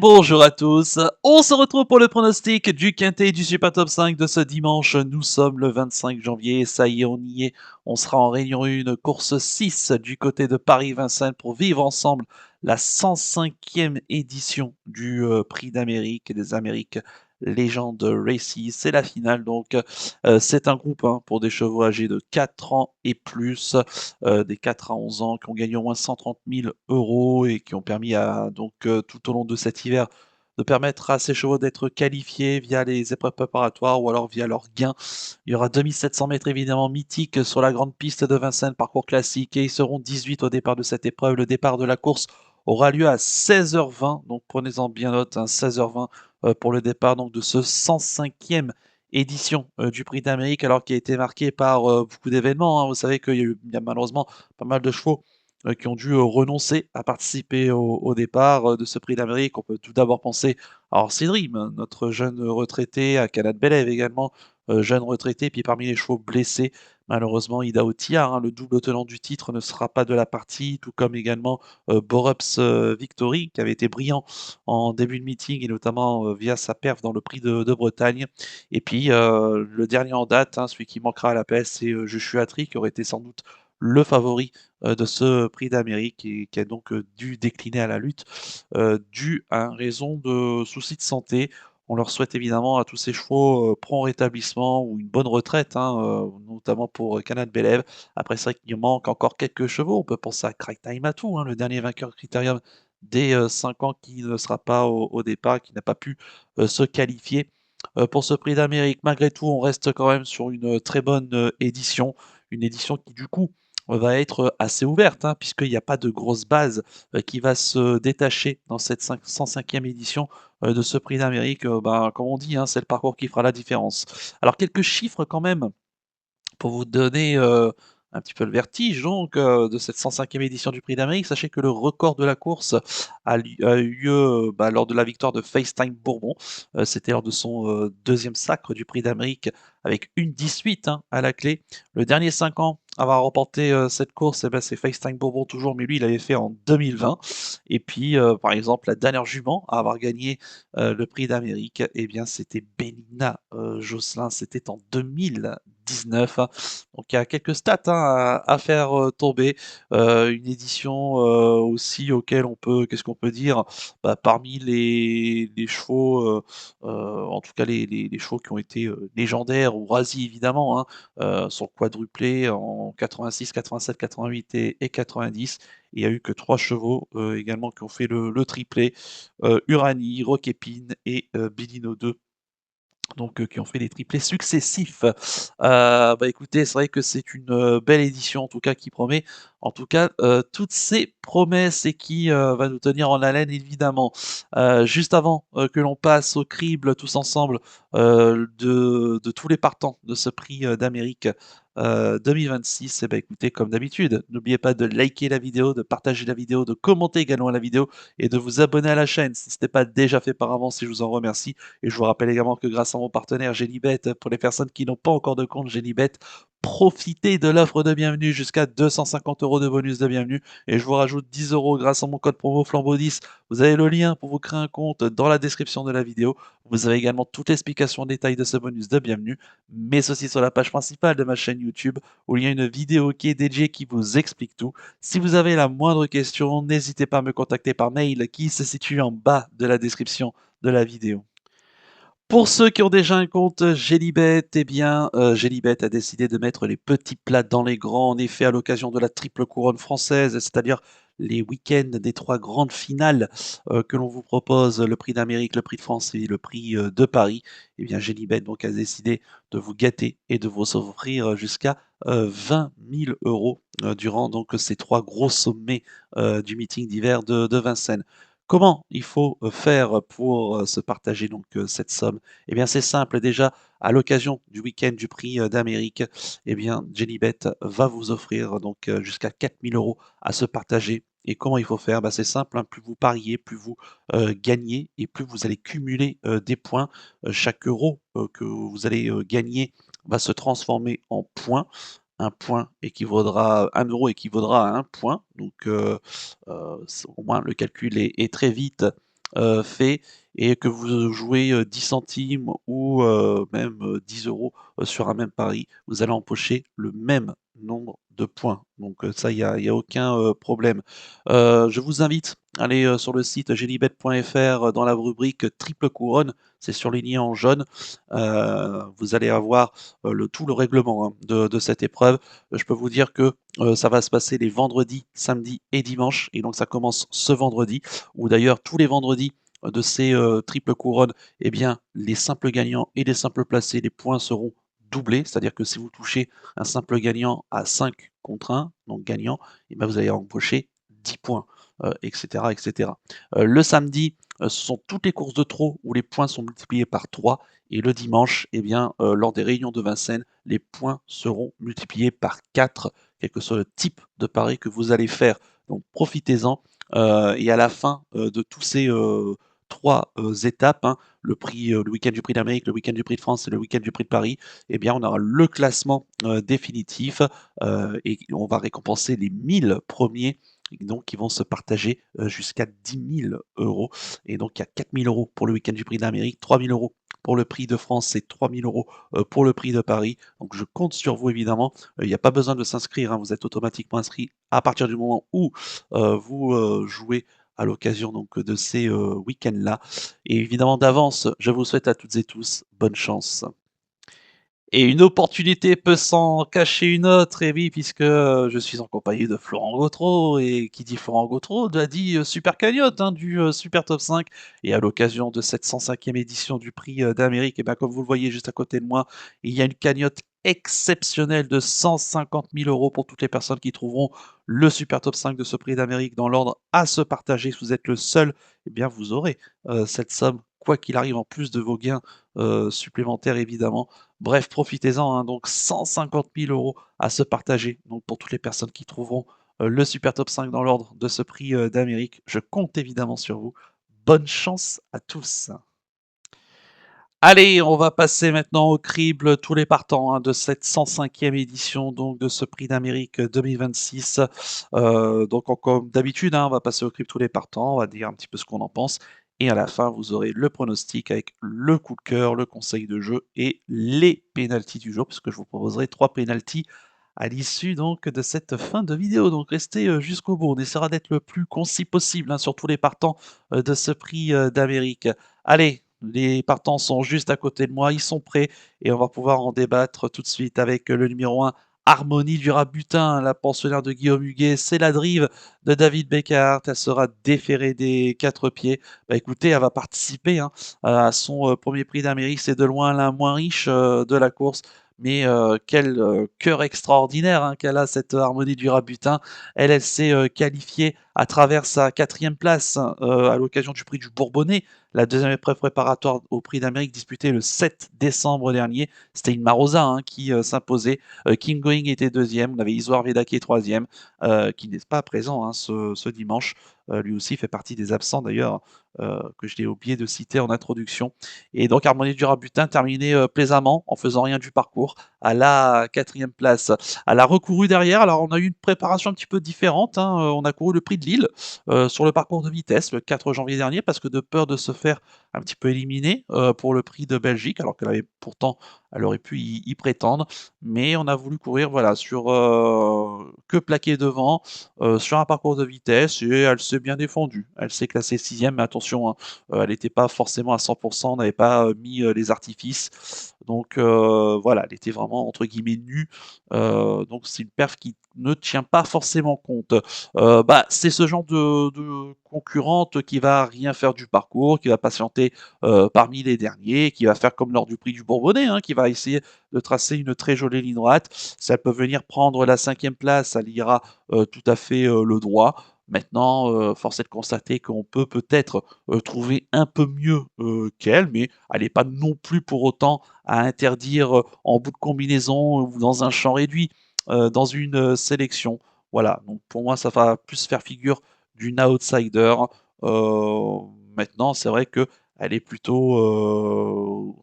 Bonjour à tous, on se retrouve pour le pronostic du quintet du Super Top 5 de ce dimanche. Nous sommes le 25 janvier, ça y est, on y est. On sera en Réunion 1, course 6 du côté de Paris-Vincennes pour vivre ensemble la 105e édition du Prix d'Amérique et des Amériques Légende Races. C'est la finale, donc c'est un groupe pour des chevaux âgés de 4 ans et plus, des 4 à 11 ans qui ont gagné au moins 130 000 euros et qui ont permis à, donc, tout au long de cet hiver, de permettre à ces chevaux d'être qualifiés via les épreuves préparatoires ou alors via leur gain. Il y aura 2700 mètres évidemment mythiques sur la grande piste de Vincennes, parcours classique, et ils seront 18 au départ de cette épreuve. Le départ de la course aura lieu à 16h20, donc prenez-en bien note, 16h20 pour le départ donc, de ce 105e édition du Prix d'Amérique, alors qui a été marqué par beaucoup d'événements. Vous savez qu'il y a malheureusement pas mal de chevaux qui ont dû renoncer à participer au départ de ce Prix d'Amérique. On peut tout d'abord penser à Orsi Dream, notre jeune retraité, à Canad Belev également, jeune retraité. Puis parmi les chevaux blessés, malheureusement, Ida Otiar, le double tenant du titre, ne sera pas de la partie, tout comme également Borups Victory, qui avait été brillant en début de meeting et notamment via sa perf dans le Prix de Bretagne. Et puis le dernier en date, celui qui manquera à la PS, c'est Joshua Tree, qui aurait été sans doute le favori de ce Prix d'Amérique et qui a donc dû décliner à la lutte dû à raison de soucis de santé. On leur souhaite évidemment à tous ces chevaux prompt rétablissement ou une bonne retraite, notamment pour Canad Belev. Après, c'est vrai qu'il manque encore quelques chevaux. On peut penser à Craig Time Atou, le dernier vainqueur Critérium des 5 ans qui ne sera pas au départ, qui n'a pas pu se qualifier pour ce Prix d'Amérique. Malgré tout, on reste quand même sur une très bonne édition, une édition qui du coup va être assez ouverte, puisqu'il n'y a pas de grosse base qui va se détacher dans cette 105e édition de ce Prix d'Amérique. Comme on dit, c'est le parcours qui fera la différence. Alors quelques chiffres quand même pour vous donner un petit peu le vertige donc de cette 105e édition du Prix d'Amérique. Sachez que le record de la course a eu lieu lors de la victoire de FaceTime Bourbon. C'était lors de son deuxième sacre du Prix d'Amérique avec une 18 à la clé. Le dernier 5 ans à avoir remporté cette course, c'est FaceTime Bourbon toujours, mais lui il avait fait en 2020. Et puis par exemple la dernière jument à avoir gagné le Prix d'Amérique, eh bien c'était Bélina Josselin, c'était en 2019. Donc il y a quelques stats à faire tomber. Une édition aussi auquel on peut, qu'est-ce qu'on peut dire, parmi les chevaux, en tout cas les chevaux qui ont été légendaires ou rasis évidemment, sont quadruplés en 86, 87, 88 et 90. Il n'y a eu que 3 chevaux également qui ont fait le triplé, Uranie, Roquépine et Bellino 2, donc qui ont fait des triplés successifs. Écoutez, c'est vrai que c'est une belle édition en tout cas qui promet, en tout cas toutes ces promesses et qui va nous tenir en haleine évidemment. Juste avant que l'on passe au crible tous ensemble de tous les partants de ce prix d'Amérique 2026, écoutez, comme d'habitude, n'oubliez pas de liker la vidéo, de partager la vidéo, de commenter également la vidéo et de vous abonner à la chaîne si ce n'était pas déjà fait par avance, si je vous en remercie. Et je vous rappelle également que grâce à mon partenaire Genibet, pour les personnes qui n'ont pas encore de compte Genibet, profitez de l'offre de bienvenue jusqu'à 250 euros de bonus de bienvenue. Et je vous rajoute 10 euros grâce à mon code promo Flambeau10. Vous avez le lien pour vous créer un compte dans la description de la vidéo. Vous avez également toute l'explication en détail de ce bonus de bienvenue, mais aussi sur la page principale de ma chaîne YouTube où il y a une vidéo qui est dédiée qui vous explique tout. Si vous avez la moindre question, n'hésitez pas à me contacter par mail qui se situe en bas de la description de la vidéo. Pour ceux qui ont déjà un compte Gélibet, eh bien, Gélibet a décidé de mettre les petits plats dans les grands. En effet, à l'occasion de la triple couronne française, c'est-à-dire les week-ends des 3 grandes finales que l'on vous propose, le prix d'Amérique, le prix de France et le prix de Paris, eh bien, Gélibet donc a décidé de vous gâter et de vous offrir jusqu'à 20 000 euros durant donc ces 3 gros sommets du meeting d'hiver de Vincennes. Comment il faut faire pour se partager donc cette somme? Eh bien, c'est simple. Déjà, à l'occasion du week-end du prix d'Amérique, eh bien, Jellybet va vous offrir donc jusqu'à 4 000 euros à se partager. Et comment il faut faire? C'est simple, plus vous pariez, plus vous gagnez et plus vous allez cumuler des points. Chaque euro que vous allez gagner va se transformer en points. Un point équivaudra, 1 euro équivaudra à un point. Donc, au moins, le calcul est très vite fait et que vous jouez, 10 centimes ou même, 10 € sur un même pari, vous allez empocher le même nombre de points. Donc ça, il y a aucun, problème. Je vous invite à aller, sur le site gelibet.fr, dans la rubrique triple couronne, c'est surligné en jaune. Vous allez avoir, tout le règlement, hein, de cette épreuve. Je peux vous dire que, ça va se passer les vendredis, samedis et dimanches et donc ça commence ce vendredi ou d'ailleurs tous les vendredis de ces triples couronnes, eh bien, les simples gagnants et les simples placés, les points seront doublés. C'est-à-dire que si vous touchez un simple gagnant à 5 contre 1, donc gagnant, eh bien, vous allez empocher 10 points, etc., etc. Le samedi, ce sont toutes les courses de trot où les points sont multipliés par 3. Et le dimanche, eh bien, lors des réunions de Vincennes, les points seront multipliés par 4, quel que soit le type de pari que vous allez faire. Donc profitez-en. Et à la fin de tous ces trois étapes, hein, le week-end du Prix d'Amérique, le week-end du Prix de France et le week-end du Prix de Paris, eh bien, on aura le classement définitif et on va récompenser les 1000 premiers donc, qui vont se partager jusqu'à 10 000 €. Et donc, il y a 4 000 € pour le week-end du Prix d'Amérique, 3 000 € pour le Prix de France et 3 000 € pour le Prix de Paris. Donc, je compte sur vous, évidemment. Il n'y a pas besoin de s'inscrire, hein, vous êtes automatiquement inscrit à partir du moment où vous jouez à l'occasion donc de ces week-ends-là. Et évidemment, d'avance, je vous souhaite à toutes et tous bonne chance. Et une opportunité peut s'en cacher une autre, et oui, puisque je suis en compagnie de Florent Gautreau, et qui dit Florent Gautreau a dit super cagnotte hein, du Super Top 5. Et à l'occasion de cette 105e édition du Prix d'Amérique, et bien comme vous le voyez juste à côté de moi, il y a une cagnotte exceptionnelle de 150 000 € pour toutes les personnes qui trouveront le Super Top 5 de ce Prix d'Amérique dans l'ordre à se partager. Si vous êtes le seul, eh bien vous aurez cette somme, quoi qu'il arrive, en plus de vos gains supplémentaires évidemment. Bref, profitez-en, hein, donc 150 000 € à se partager. Donc pour toutes les personnes qui trouveront le Super Top 5 dans l'ordre de ce Prix d'Amérique, je compte évidemment sur vous. Bonne chance à tous. Allez, on va passer maintenant au crible tous les partants hein, de cette 105e édition donc de ce Prix d'Amérique 2026. Donc comme d'habitude, hein, on va passer au crible tous les partants, on va dire un petit peu ce qu'on en pense. Et à la fin, vous aurez le pronostic avec le coup de cœur, le conseil de jeu et les pénaltys du jour, puisque je vous proposerai 3 pénaltys à l'issue donc de cette fin de vidéo. Donc restez jusqu'au bout. On essaiera d'être le plus concis possible hein, sur tous les partants de ce Prix d'Amérique. Allez, les partants sont juste à côté de moi, ils sont prêts et on va pouvoir en débattre tout de suite avec le numéro 1, Harmonie du Rabutin, la pensionnaire de Guillaume Huguet. C'est la drive de David Beckhardt. Elle sera déférée des 4 pieds. Bah écoutez, elle va participer hein, à son premier prix d'Amérique. C'est de loin la moins riche de la course. Mais quel cœur extraordinaire hein, qu'elle a, cette Harmonie du Rabutin. Elle s'est qualifiée à travers sa 4e place à l'occasion du prix du Bourbonnais, la deuxième épreuve préparatoire au Prix d'Amérique disputée le 7 décembre dernier. C'était Marosa hein, qui s'imposait. Kim Going était deuxième. On avait Isoar Veda qui est troisième, qui n'est pas présent hein, ce dimanche. Lui aussi fait partie des absents d'ailleurs, que je l'ai oublié de citer en introduction. Et donc Harmonie du Rabutin terminait plaisamment en faisant rien du parcours à la 4e place. Elle a recouru derrière. Alors on a eu une préparation un petit peu différente. Hein. On a couru le prix de Lille sur le parcours de vitesse le 4 janvier dernier parce que de peur de se faire un petit peu éliminer pour le prix de Belgique, alors qu'elle avait pourtant, elle aurait pu y prétendre. Mais on a voulu courir voilà, sur que plaqué devant, sur un parcours de vitesse et elle s'est bien défendue. Elle s'est classée 6e, mais attention, hein, elle n'était pas forcément à 100%, on n'avait pas mis les artifices. Donc voilà, elle était vraiment entre guillemets nue. Donc c'est une perf qui ne tient pas forcément compte. Bah, c'est ce genre de concurrente qui va rien faire du parcours, qui va patienter parmi les derniers, qui va faire comme lors du prix du Bourbonnais, hein, qui va essayer de tracer une très jolie ligne droite. Si elle peut venir prendre la 5e place, elle ira tout à fait le droit. Maintenant, force est de constater qu'on peut peut-être trouver un peu mieux qu'elle, mais elle n'est pas non plus pour autant à interdire en bout de combinaison ou dans un champ réduit, dans une sélection. Voilà, donc pour moi, ça va plus faire figure d'une outsider. Euh, Maintenant, c'est vrai que elle est plutôt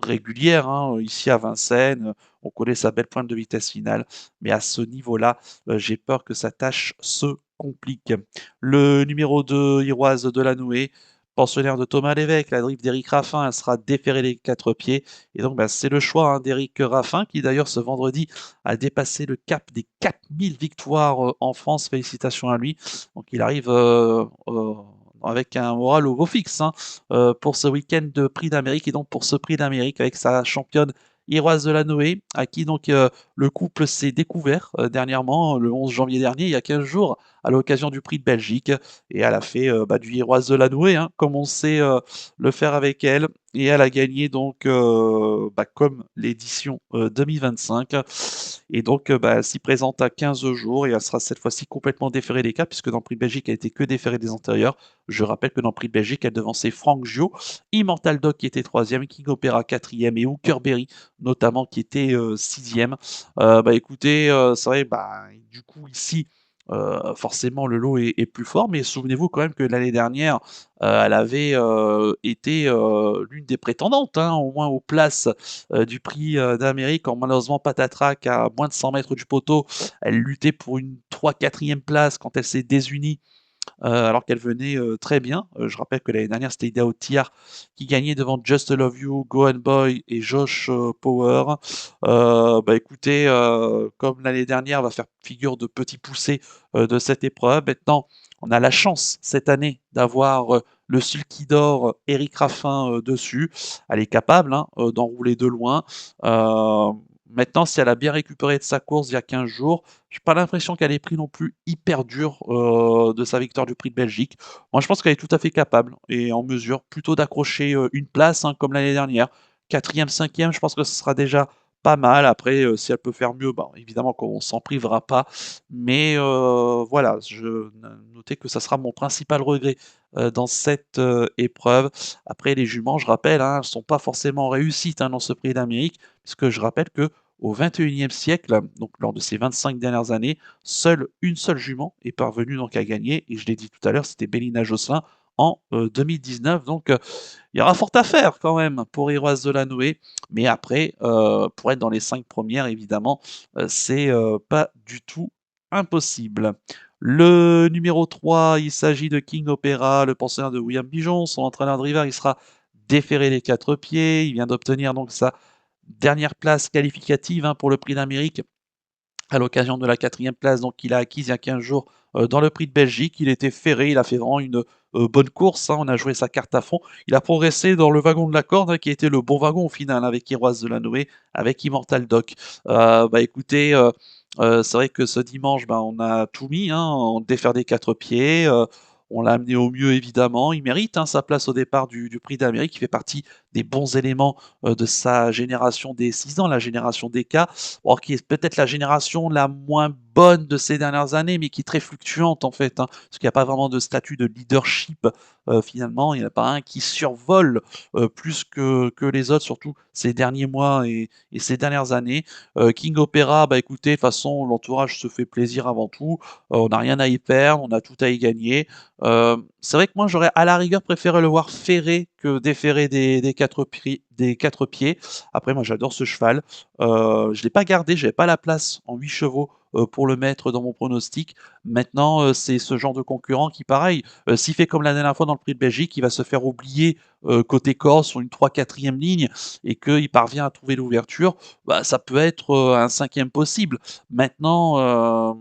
régulière. Hein. Ici à Vincennes, on connaît sa belle pointe de vitesse finale, mais à ce niveau-là, j'ai peur que sa tâche se complique. Le numéro 2, Iroise Delanoë, pensionnaire de Thomas Lévesque, la drift d'Éric Raffin, elle sera déférée les 4 pieds. Et donc, bah, c'est le choix hein, d'Éric Raffin, qui d'ailleurs ce vendredi a dépassé le cap des 4000 victoires en France. Félicitations à lui. Donc, il arrive avec un moral au beau fixe hein, pour ce week-end de Prix d'Amérique et donc pour ce Prix d'Amérique avec sa championne Iroise Delanoë, à qui donc le couple s'est découvert dernièrement, le 11 janvier dernier, il y a 15 jours, à l'occasion du Prix de Belgique. Et elle a fait du Iroise Delanoë, hein, comme on sait le faire avec elle. Et elle a gagné donc comme l'édition 2025. Et donc elle s'y présente à 15 jours et elle sera cette fois-ci complètement déférée des cas, puisque dans le Prix de Belgique, elle était que déférée des antérieurs. Je rappelle que dans le Prix de Belgique, elle devançait Franck Gio, Immortal Dog qui était troisième, King Opera quatrième et Hooker Berry notamment qui était sixième. Écoutez, c'est vrai, du coup ici, forcément le lot est plus fort, mais souvenez-vous quand même que l'année dernière, elle avait été l'une des prétendantes, hein, au moins aux places du prix d'Amérique, en malheureusement patatrac à moins de 100 mètres du poteau. Elle luttait pour une 3-4e place quand elle s'est désunie alors qu'elle venait très bien. Je rappelle que l'année dernière, c'était Ida Otiar qui gagnait devant Just Love You, Go and Boy et Josh Power. Écoutez, comme l'année dernière, va faire figure de petit poussé de cette épreuve. Maintenant, on a la chance cette année d'avoir le sulky d'or Eric Raffin dessus. Elle est capable hein, d'enrouler de loin. Euh, Maintenant, si elle a bien récupéré de sa course il y a 15 jours, j'ai pas l'impression qu'elle ait pris non plus hyper dur de sa victoire du Prix de Belgique. Moi, je pense qu'elle est tout à fait capable et en mesure plutôt d'accrocher une place, hein, comme l'année dernière. Quatrième, cinquième, je pense que ce sera déjà pas mal. Après, si elle peut faire mieux, évidemment qu'on s'en privera pas. Mais voilà, je notais que ça sera mon principal regret dans cette épreuve. Après, les juments, je rappelle, hein, elles ne sont pas forcément réussites hein, dans ce Prix d'Amérique, puisque je rappelle que au XXIe siècle, donc lors de ces 25 dernières années, seule une seule jument est parvenue donc à gagner. Et je l'ai dit tout à l'heure, c'était Bélina Josselin en 2019. Donc il y aura fort à faire quand même pour Iroise Delanoë. Mais après, pour être dans les 5 premières, évidemment, c'est pas du tout impossible. Le numéro 3, il s'agit de King Opera, le pensionnaire de William Bijon. Son entraîneur de river, il sera déféré les 4 pieds. Il vient d'obtenir donc sa dernière place qualificative hein, pour le Prix d'Amérique à l'occasion de la 4e place donc qu'il a acquise il y a 15 jours dans le Prix de Belgique. Il était ferré, il a fait vraiment une bonne course, hein, on a joué sa carte à fond. Il a progressé dans le wagon de la corde, hein, qui a été le bon wagon au final, avec Iroise Delanoë, avec Immortal Doc. Écoutez, c'est vrai que ce dimanche, on a tout mis, hein, en défaire des 4 pieds. On l'a amené au mieux évidemment. Il mérite hein, sa place au départ du Prix d'Amérique. Il fait partie des bons éléments de sa génération des 6 ans, la génération des K, or qui est peut-être la génération la moins bonne de ces dernières années, mais qui est très fluctuante en fait, hein, parce qu'il n'y a pas vraiment de statut de leadership finalement. Il n'y en a pas un qui survole plus que les autres, surtout ces derniers mois et ces dernières années. King Opera, écoutez, de toute façon, l'entourage se fait plaisir avant tout. On n'a rien à y perdre, on a tout à y gagner. C'est vrai que moi, j'aurais à la rigueur préféré le voir ferré que déferré des 4 pieds. Après, moi, j'adore ce cheval. Je ne l'ai pas gardé, j'avais pas la place en 8 chevaux pour le mettre dans mon pronostic. Maintenant, c'est ce genre de concurrent qui, pareil, s'il fait comme la dernière fois dans le Prix de Belgique, il va se faire oublier côté Corse sur une 3-4e ligne et qu'il parvient à trouver l'ouverture, ça peut être un 5e possible. Maintenant,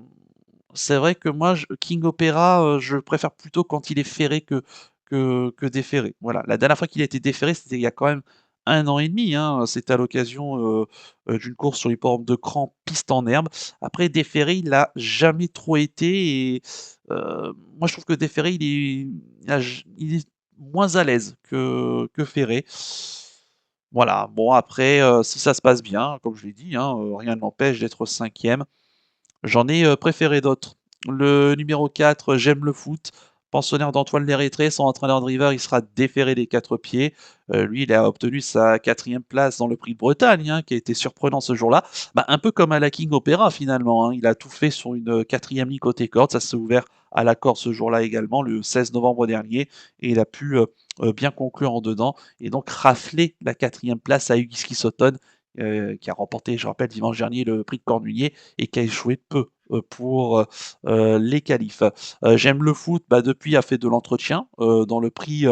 c'est vrai que moi, King Opera, je préfère plutôt quand il est ferré que déferré. Voilà. La dernière fois qu'il a été déferré, c'était il y a quand même 1 an et demi, hein. C'était à l'occasion d'une course sur l'hippodrome de Cran, piste en herbe. Après, déferré, il n'a jamais trop été. Et moi, je trouve que déferré, il est moins à l'aise que ferré. Voilà. Bon, après, si ça se passe bien, comme je l'ai dit, hein, rien ne l'empêche d'être 5e. J'en ai préféré d'autres. Le numéro 4, J'aime le foot, pensionnaire d'Antoine Lérétré, son entraîneur de river, il sera déféré des 4 pieds. Lui, il a obtenu sa 4e place dans le Prix de Bretagne, hein, qui a été surprenant ce jour-là. Un peu comme à la King Opera finalement, hein. Il a tout fait sur une 4e ligne côté corde. Ça s'est ouvert à la corde ce jour-là également, le 16 novembre dernier, et il a pu bien conclure en dedans et donc rafler la 4e place à Huggy Sauton, qui a remporté, je rappelle, dimanche dernier le Prix de Cornulier et qui a échoué peu pour les qualifs. J'aime le foot, bah, depuis a fait de l'entretien dans le prix.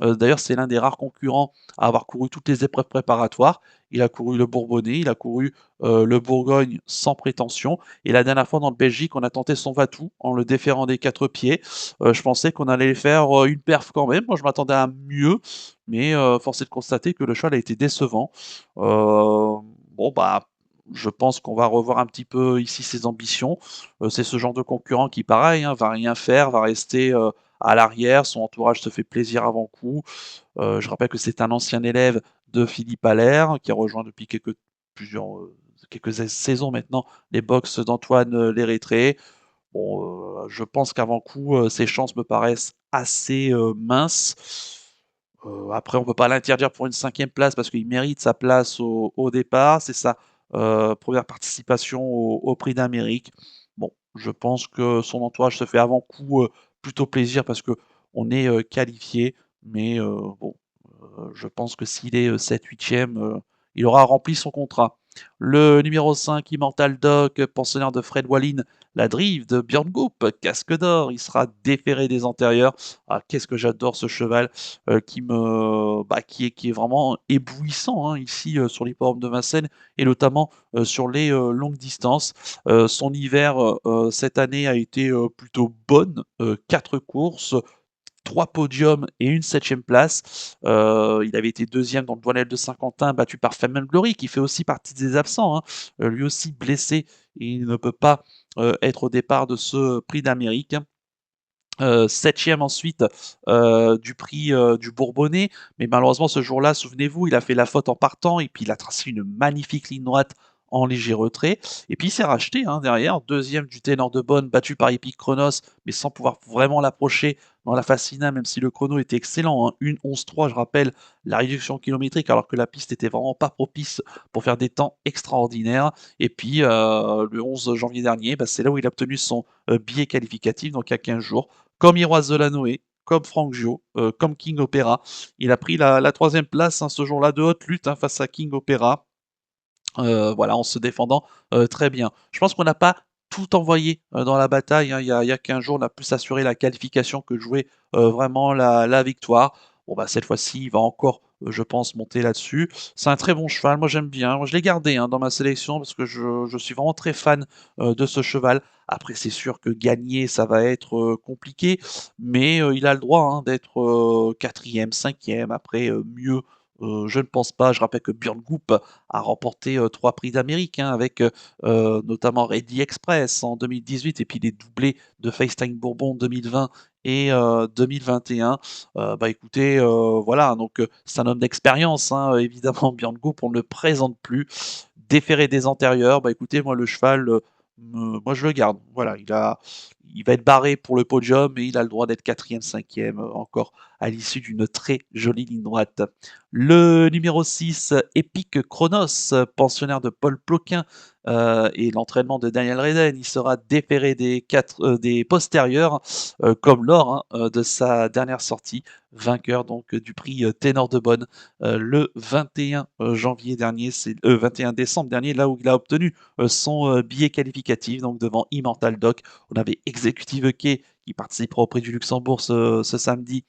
D'ailleurs, c'est l'un des rares concurrents à avoir couru toutes les épreuves préparatoires. Il a couru le Bourbonnais, il a couru le Bourgogne sans prétention. Et la dernière fois dans le Belgique, on a tenté son Vatou en le déférant des quatre pieds. Je pensais qu'on allait faire une perf quand même. Moi, je m'attendais à mieux, mais force est de constater que le cheval a été décevant. Bon, bah, je pense qu'on va revoir un petit peu ici ses ambitions. C'est ce genre de concurrent qui, pareil, hein, va rien faire, va rester à l'arrière. Son entourage se fait plaisir avant coup. Je rappelle que c'est un ancien élève de Philippe Allaire qui a rejoint depuis quelques saisons maintenant les box d'Antoine Lérêtré. Bon, je pense qu'avant coup, ses chances me paraissent assez minces. Après, on peut pas l'interdire pour une cinquième place parce qu'il mérite sa place au départ. C'est sa première participation au Prix d'Amérique. Bon, je pense que son entourage se fait avant coup plutôt plaisir parce que on est qualifié. Mais bon, je pense que s'il est 7-8e, il aura rempli son contrat. Le numéro 5, Immortal Dog, pensionnaire de Fred Wallin, la drive de Björn Goop, casque d'or, il sera déféré des antérieurs. Ah, qu'est-ce que j'adore ce cheval qui est vraiment éblouissant hein, ici sur l'hippodrome de Vincennes et notamment sur les longues distances. Son hiver cette année a été plutôt bonne, 4 courses, 3 podiums et une septième place. Il avait été deuxième dans le Douanel de Saint-Quentin, battu par Famine Glory, qui fait aussi partie des absents, hein. Lui aussi blessé, et il ne peut pas être au départ de ce prix d'Amérique. Septième ensuite du prix du Bourbonnais, mais malheureusement ce jour-là, souvenez-vous, il a fait la faute en partant et puis il a tracé une magnifique ligne droite en léger retrait. Et puis il s'est racheté hein, derrière, deuxième du Ténor de Bonne, battu par Epic Chronos, mais sans pouvoir vraiment l'approcher dans la Fascina, même si le chrono était excellent. Hein. 1:11:3, je rappelle, la réduction kilométrique, alors que la piste était vraiment pas propice pour faire des temps extraordinaires. Et puis le 11 janvier dernier, bah, c'est là où il a obtenu son billet qualificatif, donc il y a 15 jours comme Iroise Delanoë, comme Franck Gio, comme King Opera. Il a pris la troisième place hein, ce jour-là de haute lutte hein, face à King Opera. Voilà, en se défendant très bien. Je pense qu'on n'a pas tout envoyé dans la bataille. Hein. Il y a 15 jours, on a plus assuré la qualification que jouer vraiment la victoire. Bon, bah, cette fois-ci, il va encore, je pense, monter là-dessus. C'est un très bon cheval. Moi, j'aime bien. Moi, je l'ai gardé hein, dans ma sélection parce que je suis vraiment très fan de ce cheval. Après, c'est sûr que gagner, ça va être compliqué, mais il a le droit hein, d'être quatrième, cinquième. Après, mieux, je ne pense pas. Je rappelle que Björn Goop a remporté 3 prix d'Amérique hein, avec notamment Ready Express en 2018 et puis les doublés de FaceTime Bourbon 2020 et 2021. Bah écoutez, voilà, donc c'est un homme d'expérience, hein, évidemment, Björn Goop, on ne le présente plus. Déféré des antérieurs, bah écoutez, moi le cheval, moi je le garde. Voilà, il va être barré pour le podium et il a le droit d'être quatrième, cinquième encore à l'issue d'une très jolie ligne droite. Le numéro 6, Epic Chronos, pensionnaire de Paul Ploquin et l'entraînement de Daniel Reden. Il sera déféré des postérieurs, comme lors hein, de sa dernière sortie, vainqueur donc du prix Ténor de Bonne le 21 janvier dernier, c'est 21 décembre dernier, là où il a obtenu son billet qualificatif, donc devant Immortal Doc. On avait Executive Key qui participera au prix du Luxembourg ce samedi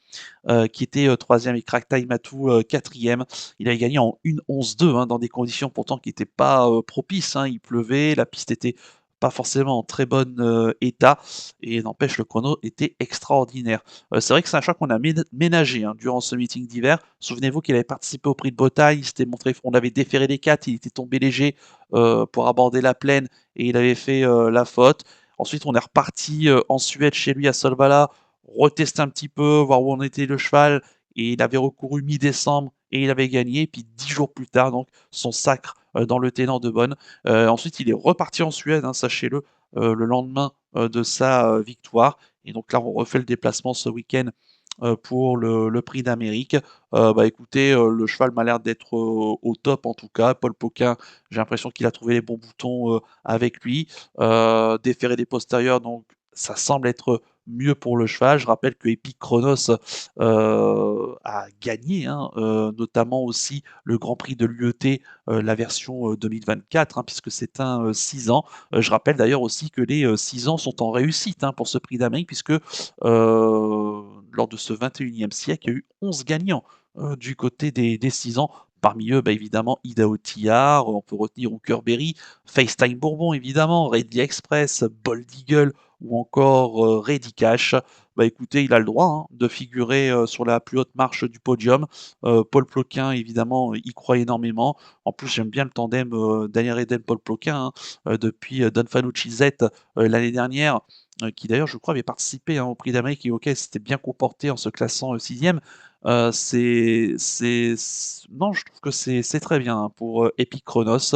qui était troisième et Cracktai Matou quatrième. Il avait gagné en 1:11:2 hein, dans des conditions pourtant qui n'étaient pas propices. Hein. Il pleuvait, la piste était pas forcément en très bon état et n'empêche le chrono était extraordinaire. C'est vrai que c'est un choix qu'on a ménagé hein, durant ce meeting d'hiver. Souvenez-vous qu'il avait participé au prix de Bretagne, il s'était montré, on avait déféré les 4, il était tombé léger pour aborder la plaine et il avait fait la faute. Ensuite, on est reparti en Suède chez lui à Solvala retester un petit peu, voir où en était le cheval. Et il avait recouru mi-décembre et il avait gagné. Et puis 10 jours plus tard, donc son sacre dans le Ténor de Bonne. Ensuite, il est reparti en Suède, hein, sachez-le, le lendemain de sa victoire. Et donc là, on refait le déplacement ce week-end pour le prix d'Amérique. Bah écoutez, le cheval m'a l'air d'être au top en tout cas. Paul Poquin, j'ai l'impression qu'il a trouvé les bons boutons avec lui. Déféré des postérieurs, donc ça semble être mieux pour le cheval. Je rappelle que Epic Chronos a gagné, hein, notamment aussi le Grand Prix de l'UET, la version 2024, hein, puisque c'est un 6 ans. Je rappelle d'ailleurs aussi que les 6 ans sont en réussite, hein, pour ce prix d'Amérique, puisque lors de ce 21e siècle, il y a eu 11 gagnants du côté des 6 ans. Parmi eux, bah, évidemment, Ida Otillard, on peut retenir Hooker Berry, FaceTime Bourbon, évidemment, Ready Express, Bold Eagle ou encore Ready Cash. Bah écoutez, il a le droit, hein, de figurer sur la plus haute marche du podium. Paul Ploquin, évidemment, y croit énormément. En plus, j'aime bien le tandem Daniel Eden, Paul Ploquin, hein, depuis Don Fanucci Z l'année dernière, qui d'ailleurs, je crois, avait participé, hein, au Prix d'Amérique et auquel s'était bien comporté en se classant sixième. Non, je trouve que c'est très bien, hein, pour Epic Chronos,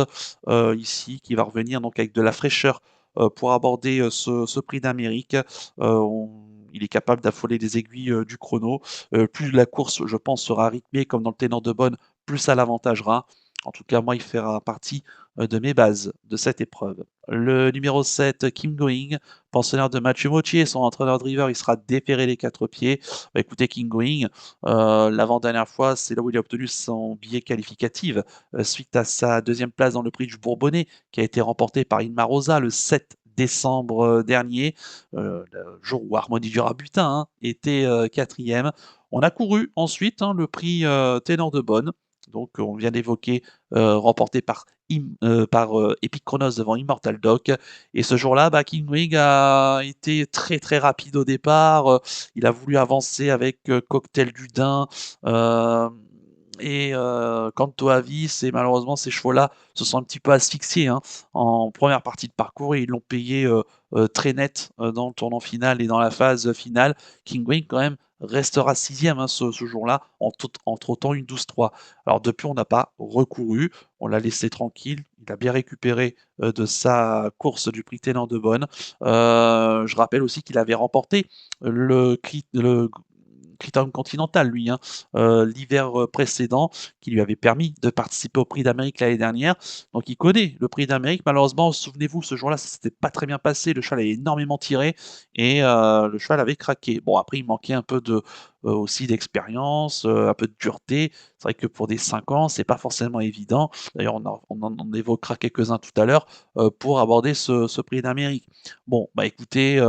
ici, qui va revenir donc avec de la fraîcheur pour aborder ce prix d'Amérique. Il est capable d'affoler les aiguilles du chrono. Plus la course, je pense, sera rythmée comme dans le ténor de Bonne, plus ça l'avantagera. En tout cas, moi, il fera partie de mes bases de cette épreuve. Le numéro 7, Kim Going, pensionnaire de Mathieu Moutier, son entraîneur driver, il sera déféré les quatre pieds. Bah, écoutez, Kim Going, l'avant-dernière fois, c'est là où il a obtenu son billet qualificatif suite à sa deuxième place dans le prix du Bourbonnais, qui a été remporté par Inma Rosa le 7 décembre dernier, le jour où Harmonie du Rabutin, hein, était quatrième. On a couru ensuite, hein, le prix Ténor de Bonne, donc on vient d'évoquer, remporté par Epic Chronos devant Immortal Doc. Et ce jour-là, bah, King Wing a été très très rapide au départ. Il a voulu avancer avec Cocktail du Dain. euh, Canto Avis, et malheureusement ces chevaux-là se sont un petit peu asphyxiés, hein, en première partie de parcours et ils l'ont payé très net dans le tournant final et dans la phase finale. King Wing quand même restera sixième, hein, ce jour-là en trottant une 12-3. Alors depuis on n'a pas recouru, on l'a laissé tranquille, il a bien récupéré de sa course du prix Ténant de Bonne. Je rappelle aussi qu'il avait remporté le Critérium Continental, lui, hein, l'hiver précédent, qui lui avait permis de participer au Prix d'Amérique l'année dernière. Donc il connaît le Prix d'Amérique. Malheureusement, souvenez-vous, ce jour-là, ça s'était pas très bien passé. Le cheval avait énormément tiré et le cheval avait craqué. Bon, après, il manquait un peu aussi d'expérience, un peu de dureté. C'est vrai que pour des 5 ans, c'est pas forcément évident. D'ailleurs, on en évoquera quelques-uns tout à l'heure pour aborder ce Prix d'Amérique. Bon, bah écoutez,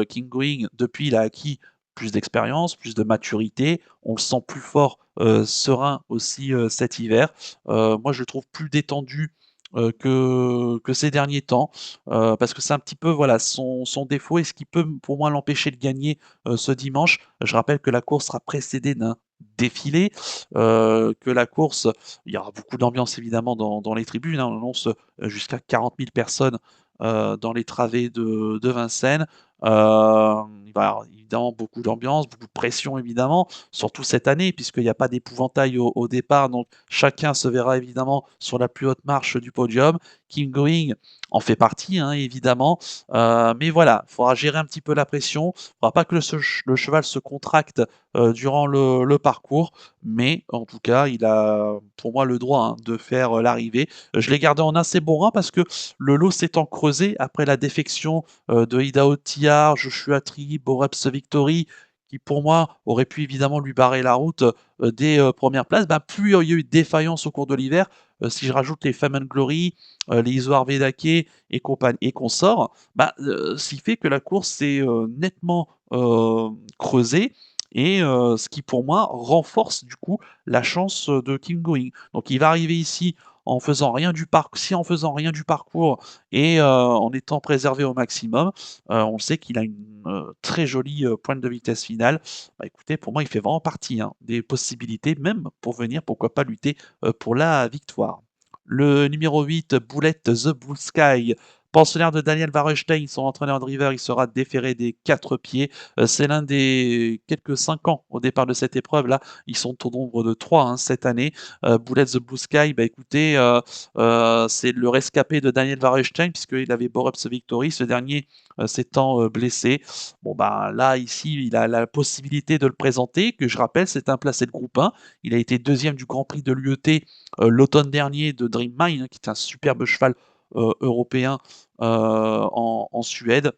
King Going, depuis, il a acquis plus d'expérience, plus de maturité. On le sent plus fort, serein aussi cet hiver. Moi, je le trouve plus détendu que ces derniers temps, parce que c'est un petit peu voilà son défaut et ce qui peut pour moi l'empêcher de gagner ce dimanche. Je rappelle que la course sera précédée d'un défilé, que la course, il y aura beaucoup d'ambiance évidemment dans les tribunes, hein, on annonce jusqu'à 40 000 personnes dans les travées de Vincennes. Il va y avoir évidemment beaucoup d'ambiance, beaucoup de pression évidemment, surtout cette année, puisqu'il n'y a pas d'épouvantail au départ, donc chacun se verra évidemment sur la plus haute marche du podium. King Going en fait partie, hein, évidemment, mais voilà, il faudra gérer un petit peu la pression, il ne faudra pas que le cheval se contracte durant le parcours, mais en tout cas, il a pour moi le droit, hein, de faire l'arrivée. Je l'ai gardé en assez bon rang parce que le lot s'étant creusé après la défection de Hidao Tillard, Joshua Tree, Boreps Victory, qui pour moi aurait pu évidemment lui barrer la route des premières places, bah, plus il y a eu de défaillance au cours de l'hiver. Si je rajoute les Fame and Glory, les Isoar Vedake et compagnie et consorts, bah, ce qui fait que la course s'est nettement creusée et ce qui pour moi renforce du coup la chance de Kim Going. Donc il va arriver ici en faisant rien du parcours, si en faisant rien du parcours et en étant préservé au maximum, on sait qu'il a une très jolie pointe de vitesse finale. Bah, écoutez, pour moi, il fait vraiment partie, hein, des possibilités, même pour venir, pourquoi pas lutter pour la victoire. Le numéro 8, Boulette The Blue Sky. Pensionnaire de Daniel Warestein, son entraîneur driver, il sera déféré des quatre pieds. C'est l'un des quelques 5 ans au départ de cette épreuve. Là, ils sont au nombre de 3, hein, cette année. Boulette The Blue Sky, bah, écoutez, c'est le rescapé de Daniel Warestein, puisqu'il avait Borups Victory, ce dernier s'étant blessé. Bon, bah, là, ici, il a la possibilité de le présenter, que je rappelle, c'est un placé de groupe 1. Il a été deuxième du Grand Prix de l'UET l'automne dernier de Dream Mine, hein, qui est un superbe cheval européen en Suède.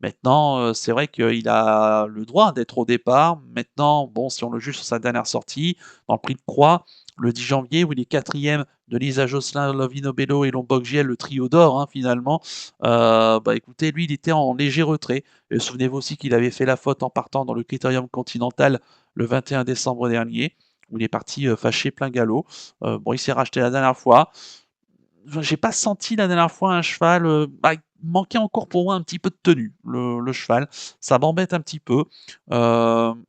Maintenant, c'est vrai qu'il a le droit d'être au départ. Maintenant, bon, si on le juge sur sa dernière sortie, dans le Prix de Croix, le 10 janvier, où il est quatrième de Lisa Josselin, Lovino Bello et Lombok Giel, le trio d'or, hein, finalement. Bah, écoutez, lui, il était en léger retrait. Et souvenez-vous aussi qu'il avait fait la faute en partant dans le Critérium Continental le 21 décembre dernier, où il est parti, fâché plein galop. Bon, il s'est racheté la dernière fois. Enfin, j'ai pas senti la dernière fois un cheval, bah, il manquait encore pour moi un petit peu de tenue, le cheval. Ça m'embête un petit peu.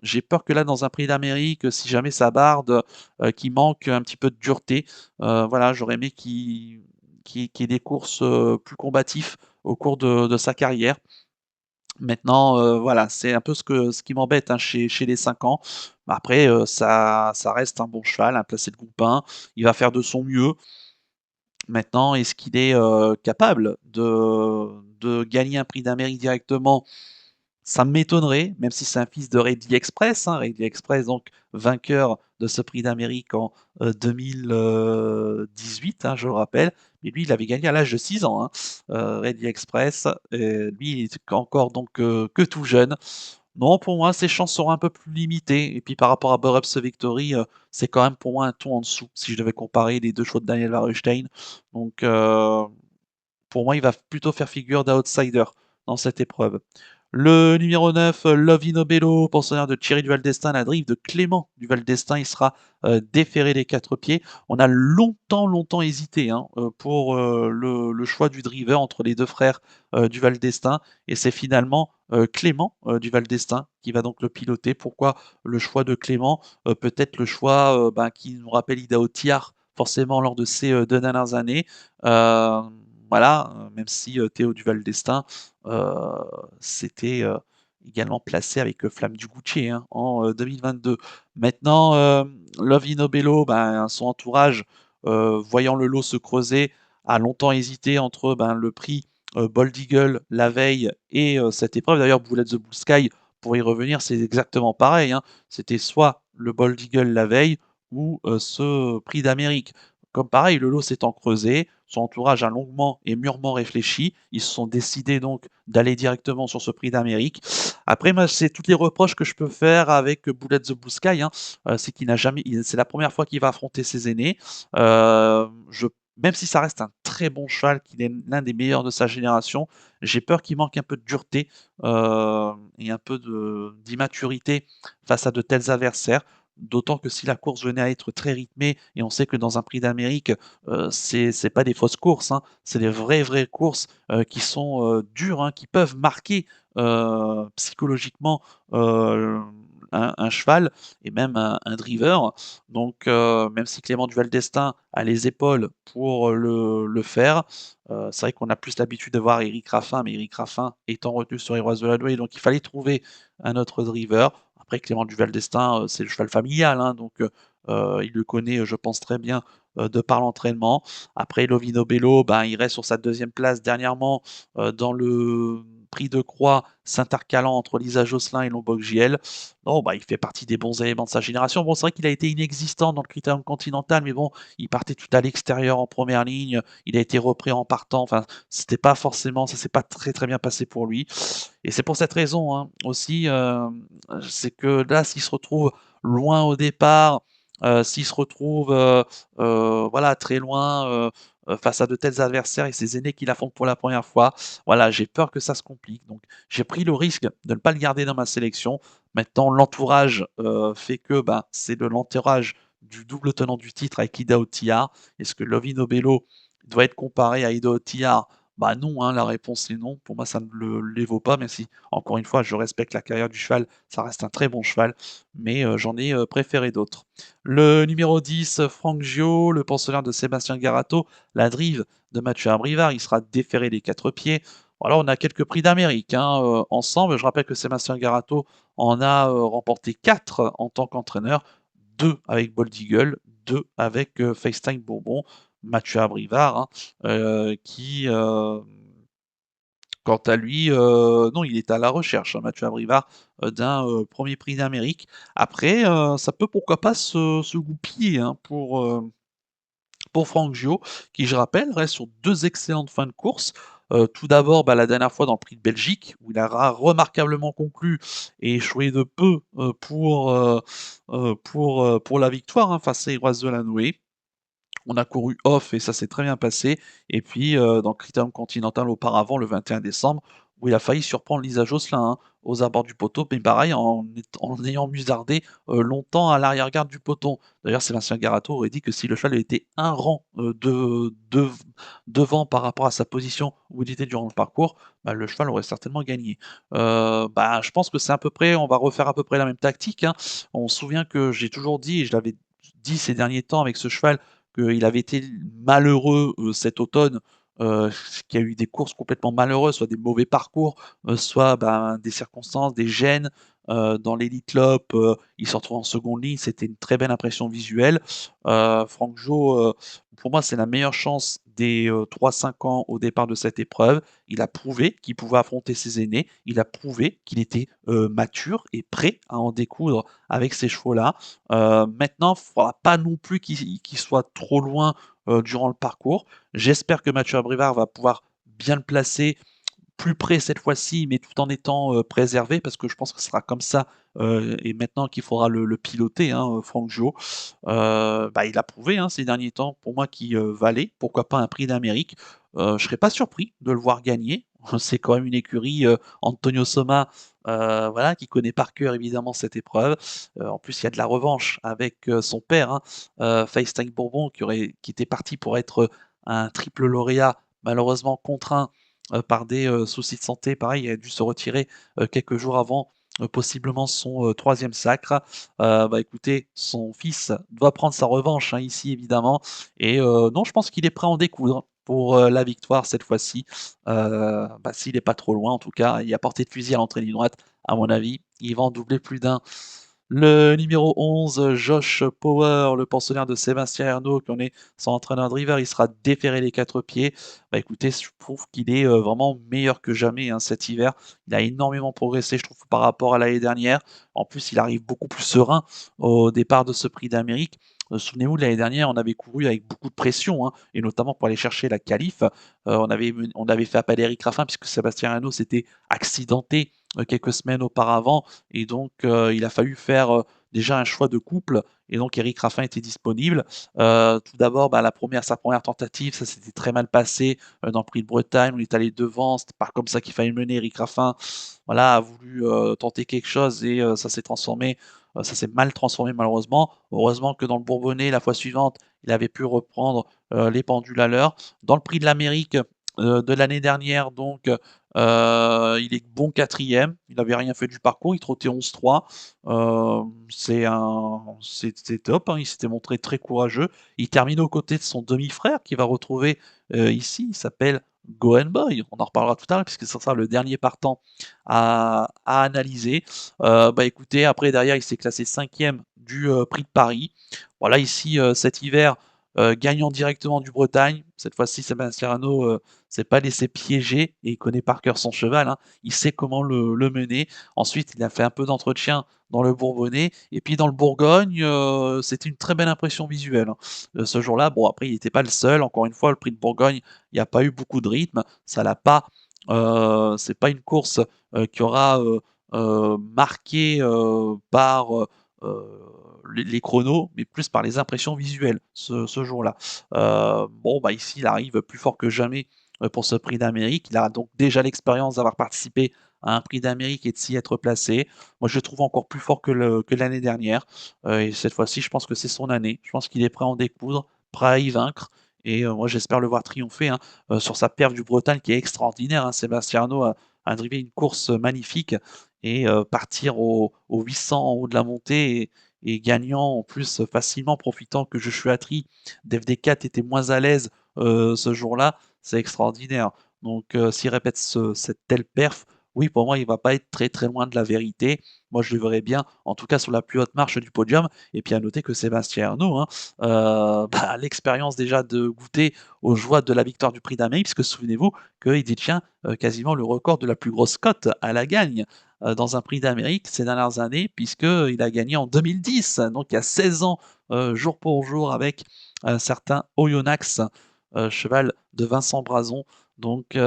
J'ai peur que là, dans un prix d'Amérique, si jamais ça barde, qu'il manque un petit peu de dureté. Voilà, j'aurais aimé qu'il y ait des courses, plus combatifs au cours de sa carrière. Maintenant, voilà, c'est un peu ce qui m'embête, hein, chez les 5 ans. Après, ça reste un bon cheval, un placé de Goupin. Il va faire de son mieux. Maintenant, est-ce qu'il est, capable de gagner un prix d'Amérique directement? Ça m'étonnerait, même si c'est un fils de Reilly Express, hein, Reilly Express donc vainqueur de ce prix d'Amérique en, 2018, hein, je le rappelle. Mais lui, il avait gagné à l'âge de 6 ans, hein, Reilly Express, lui, il est encore donc, que tout jeune. Non, pour moi, ses chances seront un peu plus limitées et puis par rapport à Borups Victory, c'est quand même pour moi un ton en dessous, si je devais comparer les 2 choix de Daniel Warestein. Donc pour moi, il va plutôt faire figure d'outsider dans cette épreuve. Le numéro 9, Lovino Bello, pensionnaire de Thierry Duval d'Estaing, la drive de Clément Duval d'Estaing, il sera déféré des 4 pieds. On a longtemps hésité, hein, pour le choix du driver entre les deux frères Duval d'Estaing, et c'est finalement Clément Duval d'Estaing qui va donc le piloter. Pourquoi le choix de Clément? Peut-être le choix qui nous rappelle Idaho Tiar, forcément lors de ces 2 dernières années. Euh, voilà, même si Théo Duval d'Estaing s'était également placé avec Flamme du Goutier, hein, en 2022. Maintenant, Love Inobello, ben, son entourage, voyant le lot se creuser, a longtemps hésité entre ben, le prix Bold Eagle la veille et cette épreuve. D'ailleurs, Bullet the Blue Sky, pour y revenir, c'est exactement pareil, hein. C'était soit le Bold Eagle la veille ou ce prix d'Amérique. Comme pareil, le lot s'étant creusé, son entourage a longuement et mûrement réfléchi. Ils se sont décidés donc d'aller directement sur ce prix d'Amérique. Après, moi, c'est tous les reproches que je peux faire avec Bullet the Blue Sky, hein. C'est qu'il n'a jamais, c'est la première fois qu'il va affronter ses aînés. Même si ça reste un très bon cheval, qu'il est l'un des meilleurs de sa génération, j'ai peur qu'il manque un peu de dureté et un peu d'immaturité face à de tels adversaires. D'autant que si la course venait à être très rythmée, et on sait que dans un prix d'Amérique, c'est pas des fausses courses, hein, c'est des vraies courses qui sont dures, hein, qui peuvent marquer psychologiquement euh, un cheval et même un driver. Donc, même si Clément Duval d'Estaing a les épaules pour le faire, c'est vrai qu'on a plus l'habitude de voir Eric Raffin, mais Eric Raffin étant retenu sur Heroes de la Douai, donc il fallait trouver un autre driver. Après, Clément Duval d'Estaing, c'est le cheval familial, hein, donc il le connaît, je pense, très bien de par l'entraînement. Après, Lovino Bello, ben, il reste sur sa deuxième place dernièrement dans le prix de croix Saint-Arcalan entre Lisa Josselin et Lombok JL. Non, bah, il fait partie des bons éléments de sa génération. Bon, c'est vrai qu'il a été inexistant dans le critérium continental, mais bon, il partait tout à l'extérieur en première ligne. Il a été repris en partant. Enfin, c'était pas forcément, ça s'est pas très bien passé pour lui. Et c'est pour cette raison, hein, aussi, c'est que là, s'il se retrouve loin au départ, s'il se retrouve voilà, très loin face à de tels adversaires et ses aînés qui l'affrontent pour la première fois, voilà, j'ai peur que ça se complique. Donc j'ai pris le risque de ne pas le garder dans ma sélection. Maintenant, l'entourage fait que ben, c'est de l'entourage du double tenant du titre avec Ida Otillard. Est-ce que Lovino Bello doit être comparé à Ida Otillard? Bah non, hein, la réponse est non. Pour moi, ça ne l'évaut pas, même si, encore une fois, je respecte la carrière du cheval, ça reste un très bon cheval, mais j'en ai préféré d'autres. Le numéro 10, Franck Gio, le pensionnaire de Sébastien Garato, la drive de Mathieu Abrivard, il sera déféré des 4 pieds. Voilà, on a quelques prix d'Amérique, hein, ensemble. Je rappelle que Sébastien Garato en a remporté 4 en tant qu'entraîneur, 2 avec Bold Eagle, 2 avec FaceTime Bourbon. Mathieu Abrivard, hein, qui, quant à lui, non, il est à la recherche, hein, Mathieu Abrivard, d'un premier prix d'Amérique. Après, ça peut pourquoi pas se goupiller, hein, pour Franck Gio, qui, je rappelle, reste sur deux excellentes fins de course. Tout d'abord, la dernière fois dans le Prix de Belgique, où il a remarquablement conclu et échoué de peu, pour la victoire, hein, face à Iroise de Lannoy. On a couru off et ça s'est très bien passé. Et puis, dans le Critérium continental auparavant, le 21 décembre, où il a failli surprendre Lisa Josselin, hein, aux abords du poteau, mais pareil, en ayant musardé longtemps à l'arrière-garde du peloton. D'ailleurs, Sébastien Garato aurait dit que si le cheval était un rang devant par rapport à sa position où il était durant le parcours, le cheval aurait certainement gagné. Je pense que c'est à peu près, on va refaire à peu près la même tactique, hein. On se souvient que j'ai toujours dit, et je l'avais dit ces derniers temps avec ce cheval, qu'il avait été malheureux, cet automne, qu'il y a eu des courses complètement malheureuses, soit des mauvais parcours, soit, des circonstances, des gênes, dans l'Elite Lopp, il se retrouve en seconde ligne, c'était une très belle impression visuelle. Franck Jo, pour moi, c'est la meilleure chance des, 3-5 ans au départ de cette épreuve. Il a prouvé qu'il pouvait affronter ses aînés, il a prouvé qu'il était, mature et prêt à en découdre avec ces chevaux-là. Maintenant, il ne faudra pas non plus qu'il soit trop loin durant le parcours. J'espère que Mathieu Abrivard va pouvoir bien le placer plus près cette fois-ci, mais tout en étant préservé, parce que je pense que ce sera comme ça, et maintenant qu'il faudra le piloter, hein, Franck Jo. Il a prouvé, hein, ces derniers temps, pour moi, qu'il valait, pourquoi pas un prix d'Amérique. Je ne serais pas surpris de le voir gagner. C'est quand même une écurie, Antonio Soma, voilà, qui connaît par cœur évidemment cette épreuve. En plus, il y a de la revanche avec son père, hein, Feinstein Bourbon, qui était parti pour être un triple lauréat, malheureusement contraint par des soucis de santé. Pareil, il a dû se retirer quelques jours avant possiblement son troisième sacre. Écoutez, son fils doit prendre sa revanche, hein, ici évidemment. Et non, je pense qu'il est prêt à en découdre pour la victoire cette fois-ci. S'il n'est pas trop loin, en tout cas, il a porté de fusil à l'entrée ligne droite, à mon avis. Il va en doubler plus d'un. Le numéro 11, Josh Power, le pensionnaire de Sébastien Ernaud, qui en est son entraîneur driver, il sera déféré les 4 pieds. Écoutez, je trouve qu'il est vraiment meilleur que jamais, hein, cet hiver. Il a énormément progressé, je trouve, par rapport à l'année dernière. En plus, il arrive beaucoup plus serein au départ de ce prix d'Amérique. Souvenez-vous, l'année dernière, on avait couru avec beaucoup de pression, hein, et notamment pour aller chercher la qualif. On avait fait appel à Eric Raffin, puisque Sébastien Ernaud s'était accidenté quelques semaines auparavant. Et donc, il a fallu faire déjà un choix de couple. Et donc, Eric Raffin était disponible. Tout d'abord, sa première tentative, ça s'était très mal passé dans le Prix de Bretagne. On est allé devant. C'était pas comme ça qu'il fallait mener. Eric Raffin, voilà, a voulu tenter quelque chose et ça s'est transformé. Ça s'est mal transformé malheureusement. Heureusement que dans le Bourbonnais, la fois suivante, il avait pu reprendre les pendules à l'heure. Dans le Prix de l'Amérique de l'année dernière, donc, il est bon quatrième, il n'avait rien fait du parcours, il trottait 11-3. C'est top, hein, il s'était montré très courageux. Il termine aux côtés de son demi-frère qui va retrouver ici, il s'appelle Goen Boy. On en reparlera tout à l'heure puisque ce sera le dernier partant à analyser. Écoutez, après derrière, il s'est classé cinquième du Prix de Paris. Voilà, ici, cet hiver, gagnant directement du Bretagne. Cette fois-ci, Sébastien Arnaud s'est pas laissé piéger et il connaît par cœur son cheval, hein. Il sait comment le mener. Ensuite, il a fait un peu d'entretien dans le Bourbonnais. Et puis dans le Bourgogne, c'était une très belle impression visuelle, hein. Ce jour-là, bon, après, il n'était pas le seul. Encore une fois, le prix de Bourgogne, il n'y a pas eu beaucoup de rythme. Ça l'a pas. C'est pas une course qui aura marqué par les chronos, mais plus par les impressions visuelles ce jour-là. Ici, il arrive plus fort que jamais pour ce prix d'Amérique. Il a donc déjà l'expérience d'avoir participé à un prix d'Amérique et de s'y être placé. Moi, je le trouve encore plus fort que l'année dernière. Et cette fois-ci, je pense que c'est son année. Je pense qu'il est prêt à en découdre, prêt à y vaincre. Et moi, j'espère le voir triompher, hein, sur sa perf du Bretagne qui est extraordinaire, hein. Sébastien Arnaud a drivé une course magnifique et partir au 800 en haut de la montée et gagnant en plus facilement, profitant que Joshua Tree d'FD4 était moins à l'aise ce jour-là, c'est extraordinaire. Donc s'il répète cette telle perf, oui, pour moi, il va pas être très très loin de la vérité. Moi, je le verrais bien, en tout cas sur la plus haute marche du podium. Et puis à noter que Sébastien Arnaud, hein, l'expérience déjà de goûter aux joies de la victoire du Prix d'Amérique, puisque souvenez-vous qu'il détient quasiment le record de la plus grosse cote à la gagne dans un Prix d'Amérique ces dernières années, puisqu'il a gagné en 2010, donc il y a 16 ans, jour pour jour, avec un certain Oyonnax, cheval de Vincent Brazon. Donc,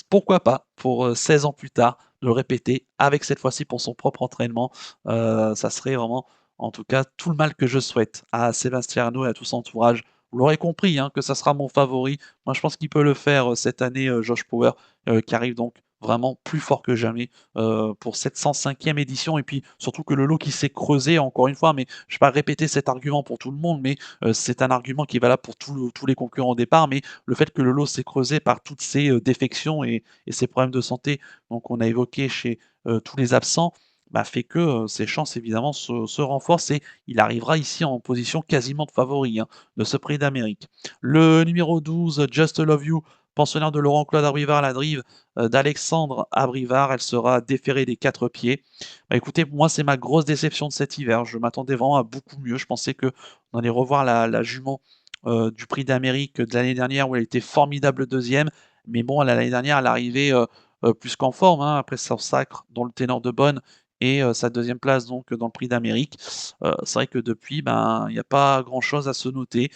pourquoi pas, pour 16 ans plus tard, de le répéter avec cette fois-ci pour son propre entraînement. Ça serait vraiment, en tout cas, tout le mal que je souhaite à Sébastien Arnault et à tout son entourage. Vous l'aurez compris, hein, que ça sera mon favori. Moi, je pense qu'il peut le faire cette année, Josh Power, qui arrive donc vraiment plus fort que jamais pour cette 105e édition. Et puis surtout que le lot qui s'est creusé, encore une fois, mais je ne vais pas répéter cet argument pour tout le monde, mais c'est un argument qui est valable pour tous les concurrents au départ. Mais le fait que le lot s'est creusé par toutes ces défections et ces problèmes de santé, donc on a évoqué chez tous les absents, bah, fait que ses chances évidemment se renforcent et il arrivera ici en position quasiment de favori hein, de ce prix d'Amérique. Le numéro 12, Just Love You, pensionnaire de Laurent-Claude Abrivard, la drive d'Alexandre Abrivard, elle sera déférée des 4 pieds. Bah, écoutez, moi c'est ma grosse déception de cet hiver, je m'attendais vraiment à beaucoup mieux, je pensais que on allait revoir la jument du prix d'Amérique de l'année dernière où elle était formidable deuxième. Mais bon, l'année dernière, elle arrivait plus qu'en forme hein, après son sacre dans le ténor de Bonne et sa deuxième place donc dans le prix d'Amérique. C'est vrai que depuis, ben, il n'y a pas grand-chose à se noter.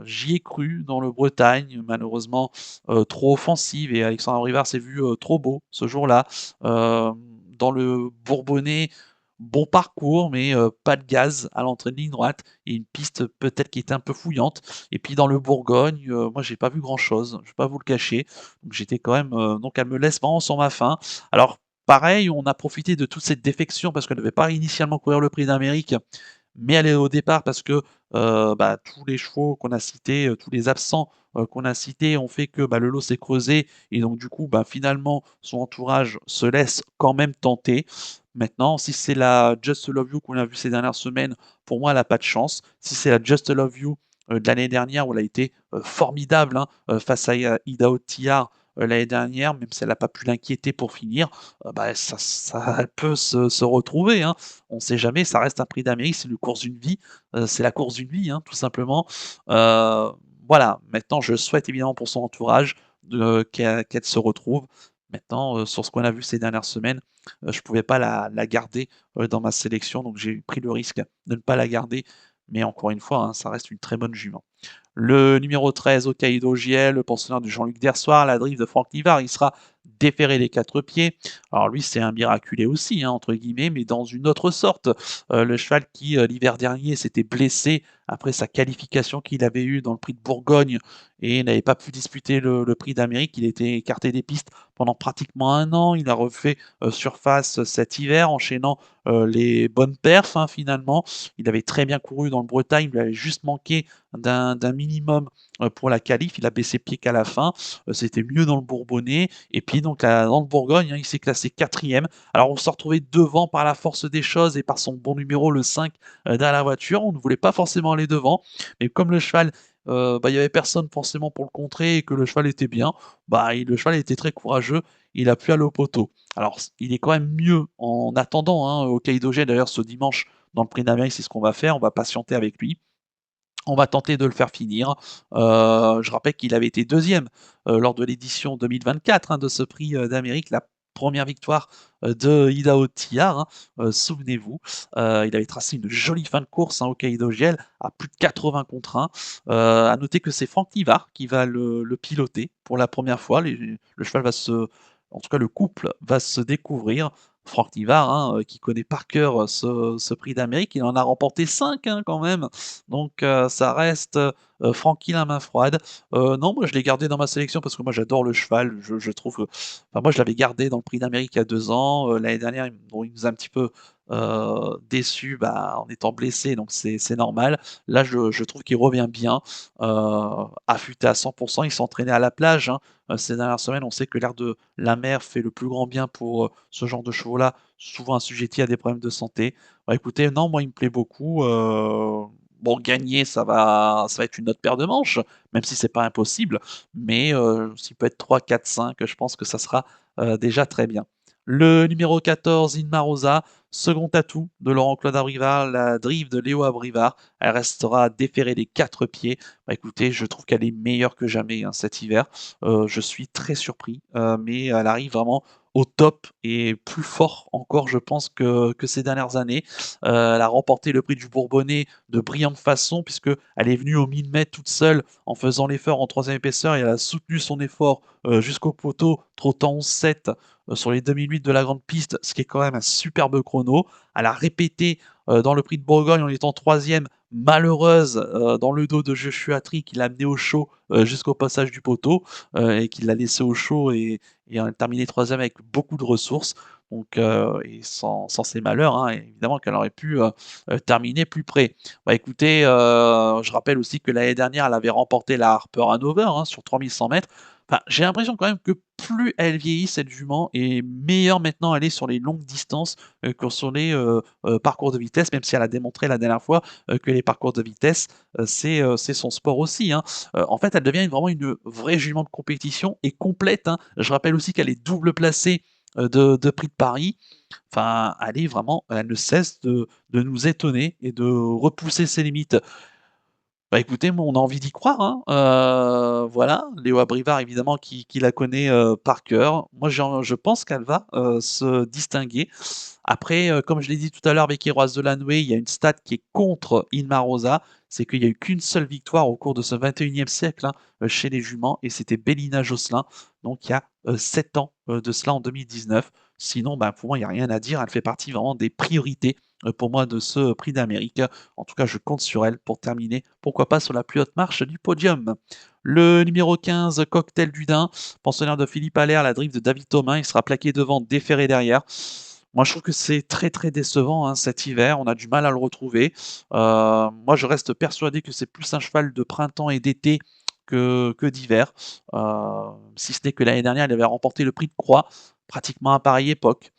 J'y ai cru dans le Bretagne, malheureusement trop offensive et Alexandre Rivard s'est vu trop beau ce jour-là. Dans le Bourbonnais, bon parcours, mais pas de gaz à l'entrée de ligne droite et une piste peut-être qui était un peu fouillante. Et puis dans le Bourgogne, moi j'ai pas vu grand-chose, je vais pas vous le cacher. Donc j'étais quand même, donc elle me laisse vraiment sur ma faim. Alors pareil, on a profité de toute cette défection parce qu'elle ne devait pas initialement courir le Prix d'Amérique, mais elle est au départ parce que bah, tous les chevaux qu'on a cités, tous les absents qu'on a cités ont fait que bah, le lot s'est creusé et donc du coup bah, finalement son entourage se laisse quand même tenter. Maintenant, si c'est la Just Love You qu'on a vue ces dernières semaines, pour moi elle n'a pas de chance. Si c'est la Just Love You de l'année dernière où elle a été formidable hein, face à Ida Otillard l'année dernière, même si elle n'a pas pu l'inquiéter pour finir, bah, elle peut se retrouver. Hein. On ne sait jamais, ça reste un prix d'Amérique, c'est une course d'une vie, c'est la course d'une vie, hein, tout simplement. Euh, voilà, maintenant je souhaite évidemment pour son entourage qu'elle se retrouve. Maintenant, sur ce qu'on a vu ces dernières semaines, je ne pouvais pas la garder dans ma sélection, donc j'ai pris le risque de ne pas la garder. Mais encore une fois, hein, ça reste une très bonne jument. Le numéro 13, Hokkaido JL, le pensionnaire de Jean-Luc Dersoir, la drive de Franck Livard, il sera déféré des 4 pieds. Alors lui, c'est un miraculé aussi, hein, entre guillemets, mais dans une autre sorte. Le cheval qui, l'hiver dernier, s'était blessé après sa qualification qu'il avait eue dans le prix de Bourgogne et n'avait pas pu disputer le prix d'Amérique. Il était écarté des pistes pendant pratiquement un an. Il a refait surface cet hiver, enchaînant les bonnes perfs hein, finalement. Il avait très bien couru dans le Bretagne, il avait juste manqué d'un minimum pour la qualif. Il a baissé pied qu'à la fin. C'était mieux dans le Bourbonnais. Et puis, donc, dans le Bourgogne, hein, il s'est classé quatrième. Alors, on s'est retrouvé devant par la force des choses et par son bon numéro, le 5, derrière la voiture. On ne voulait pas forcément aller devant. Mais comme le cheval, bah, il n'y avait personne forcément pour le contrer et que le cheval était bien, bah, le cheval était très courageux. Il a pu aller au poteau. Alors, il est quand même mieux en attendant hein, au Caïdo G, d'ailleurs, ce dimanche dans le Prix d'Amérique, c'est ce qu'on va faire. On va patienter avec lui. On va tenter de le faire finir. Je rappelle qu'il avait été deuxième lors de l'édition 2024 hein, de ce prix d'Amérique, la première victoire de Hidao Tillard, hein, souvenez-vous. Il avait tracé une jolie fin de course hein, au Kaido Giel à plus de 80 contre 1. À noter que c'est Franck Livard qui va le piloter pour la première fois. Le cheval va en tout cas le couple va se découvrir. Franck Livard, hein, qui connaît par cœur ce prix d'Amérique, il en a remporté 5 hein, quand même. Donc ça reste Francky la main froide. Non, moi je l'ai gardé dans ma sélection parce que moi j'adore le cheval. Je trouve, enfin moi je l'avais gardé dans le Prix d'Amérique il y a 2 ans. L'année dernière, bon, il nous a un petit peu déçu bah, en étant blessé, donc c'est normal. Là, je trouve qu'il revient bien, affûté à 100%. Il s'entraînait à la plage. Hein. Ces dernières semaines, on sait que l'air de la mer fait le plus grand bien pour ce genre de chevaux-là, souvent assujettis à des problèmes de santé. Bah, écoutez, non, moi il me plaît beaucoup. Bon, gagner, ça va être une autre paire de manches, même si c'est pas impossible. Mais s'il peut être 3, 4, 5, je pense que ça sera déjà très bien. Le numéro 14, Inma Rosa, second atout de Laurent-Claude Abrivard, la drive de Léo Abrivard. Elle restera déférée des 4 pieds. Bah, écoutez, je trouve qu'elle est meilleure que jamais hein, cet hiver. Je suis très surpris, mais elle arrive vraiment au top et plus fort encore, je pense, que ces dernières années. Elle a remporté le prix du Bourbonnais de brillante façon puisqu'elle est venue au 1000 mètres toute seule en faisant l'effort en troisième épaisseur et elle a soutenu son effort, jusqu'au poteau, trottant 11,7 sur les 2008 de la grande piste, ce qui est quand même un superbe chrono. Elle a répété, dans le prix de Bourgogne en étant troisième, malheureuse, dans le dos de Joshua Tree qui l'a amenée au chaud, jusqu'au passage du poteau, et qui l'a laissé au chaud et elle a terminé troisième avec beaucoup de ressources. Donc, et sans ces malheurs, hein, évidemment qu'elle aurait pu terminer plus près. Bah écoutez, je rappelle aussi que l'année dernière, elle avait remporté la Harper Hanover hein, sur 3100 mètres. Enfin, j'ai l'impression quand même que plus elle vieillit, cette jument, et meilleure maintenant elle est sur les longues distances que sur les parcours de vitesse, même si elle a démontré la dernière fois que les parcours de vitesse, c'est son sport aussi. Hein. En fait, elle devient vraiment une vraie jument de compétition et complète. Hein. Je rappelle aussi qu'elle est double placée de Prix de Paris. Enfin, elle ne cesse de nous étonner et de repousser ses limites. Bah, écoutez, moi, on a envie d'y croire, hein. Voilà, Léo Abrivard évidemment qui la connaît, par cœur. Moi, je pense qu'elle va, se distinguer. Après, comme je l'ai dit tout à l'heure avec Héroïse de Lanway, il y a une stat qui est contre Inma Rosa, c'est qu'il n'y a eu qu'une seule victoire au cours de ce 21e siècle, hein, chez les juments et c'était Bélina Josselin, donc il y a, 7 ans, de cela en 2019. Sinon, bah, pour moi, il y a rien à dire, elle fait partie vraiment des priorités, pour moi de ce prix d'Amérique. En tout cas, je compte sur elle pour terminer, pourquoi pas sur la plus haute marche du podium. Le numéro 15, Cocktail du Dain, pensionnaire de Philippe Allaire, la drift de David Thomas, il sera plaqué devant, déféré derrière. Moi, je trouve que c'est très, très décevant, hein, cet hiver, on a du mal à le retrouver. Moi, je reste persuadé que c'est plus un cheval de printemps et d'été que d'hiver, si ce n'est que l'année dernière, il avait remporté le prix de Croix, pratiquement à pareille époque.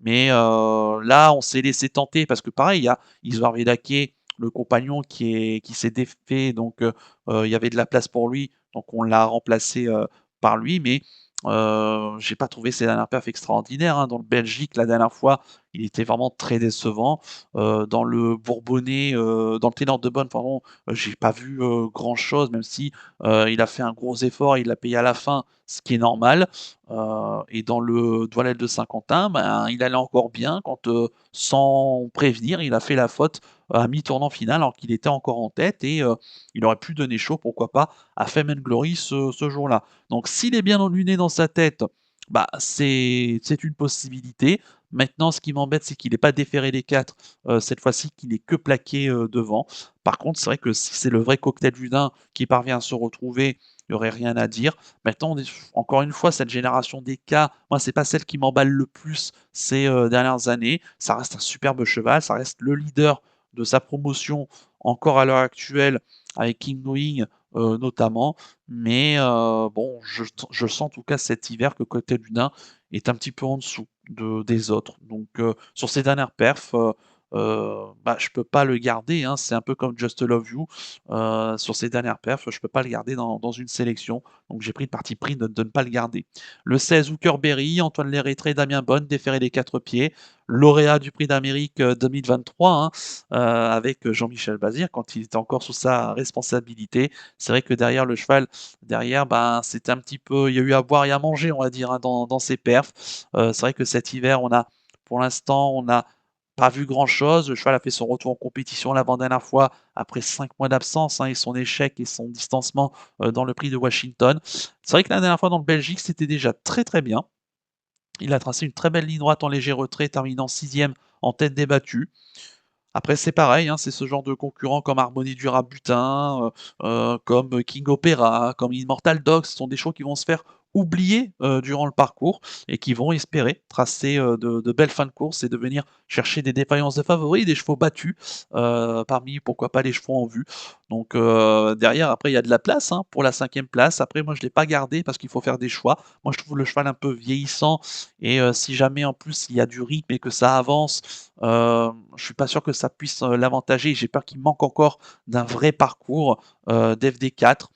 Mais là, on s'est laissé tenter parce que pareil, il y a Isoar Vedake, le compagnon qui s'est défait, donc il y avait de la place pour lui, donc on l'a remplacé, par lui. Mais j'ai pas trouvé ses dernières perfs extraordinaires, hein. Dans le Belgique, la dernière fois, il était vraiment très décevant. Dans le Bourbonnais, dans le Ténor de Bonne, pardon, j'ai pas vu, grand-chose, même si, il a fait un gros effort, il l'a payé à la fin, ce qui est normal. Et dans le Doualès de Saint-Quentin, ben, il allait encore bien quand, sans prévenir, il a fait la faute à mi-tournant final alors qu'il était encore en tête et il aurait pu donner chaud, pourquoi pas, à Fame and Glory ce jour-là. Donc s'il est bien enluné dans sa tête, bah, c'est une possibilité. Maintenant, ce qui m'embête, c'est qu'il n'est pas déféré des 4, cette fois-ci, qu'il est que plaqué, devant. Par contre, c'est vrai que si c'est le vrai cocktail du Dain qui parvient à se retrouver, il y aurait rien à dire. Maintenant, on est encore une fois, cette génération des K, moi, c'est pas celle qui m'emballe le plus ces, dernières années. Ça reste un superbe cheval, ça reste le leader de sa promotion encore à l'heure actuelle avec King Going, notamment. Mais, bon, je sens en tout cas cet hiver que Côté du Dain est un petit peu en dessous des autres. Donc, sur ces dernières perfs, bah, je peux pas le garder, hein. C'est un peu comme Just Love You, sur ses dernières perfs, je peux pas le garder dans une sélection. Donc j'ai pris le parti pris de ne pas le garder. Le 16, Hooker Berry, Antoine Léraitré, Damien Bonne, déféré des 4 pieds, lauréat du prix d'Amérique 2023, hein, avec Jean-Michel Bazir quand il était encore sous sa responsabilité. C'est vrai que derrière le cheval, derrière, ben, c'était un petit peu, il y a eu à boire et à manger, on va dire, hein, dans ses perfs. C'est vrai que cet hiver, pour l'instant, on n'a pas vu grand-chose. Le cheval a fait son retour en compétition l'avant-dernière fois après 5 mois d'absence, hein, et son échec et son distancement dans le prix de Washington. C'est vrai que la dernière fois dans le Belgique, c'était déjà très très bien. Il a tracé une très belle ligne droite en léger retrait, terminant sixième en tête des battues. Après, c'est pareil, hein, c'est ce genre de concurrents comme Harmonie du Rabutin, comme King Opera, comme Immortal Dogs, ce sont des shows qui vont se faire oublier durant le parcours et qui vont espérer tracer de belles fins de course et de venir chercher des défaillances de favoris, des chevaux battus, parmi pourquoi pas les chevaux en vue. Donc derrière, après, il y a de la place hein, pour la cinquième place. Après, moi, je ne l'ai pas gardé parce qu'il faut faire des choix. Moi, je trouve le cheval un peu vieillissant et si jamais en plus il y a du rythme et que ça avance, je suis pas sûr que ça puisse, l'avantager. J'ai peur qu'il manque encore d'un vrai parcours, d'FD4.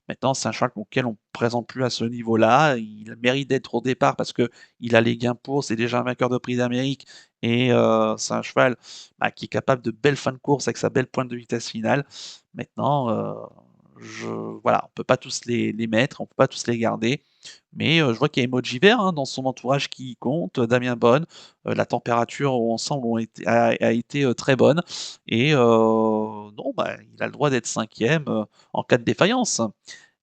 Maintenant, c'est un cheval auquel on ne présente plus à ce niveau-là. Il mérite d'être au départ parce qu'il a les gains pour, c'est déjà un vainqueur de prix d'Amérique et c'est un cheval, bah, qui est capable de belles fins de course avec sa belle pointe de vitesse finale. Maintenant, je voilà, on peut pas tous les mettre, on peut pas tous les garder, mais je vois qu'il y a Emoji Vert, hein, dans son entourage qui compte, Damien Bonne, la température ensemble a été, très bonne et non, bah, il a le droit d'être 5e, en cas de défaillance.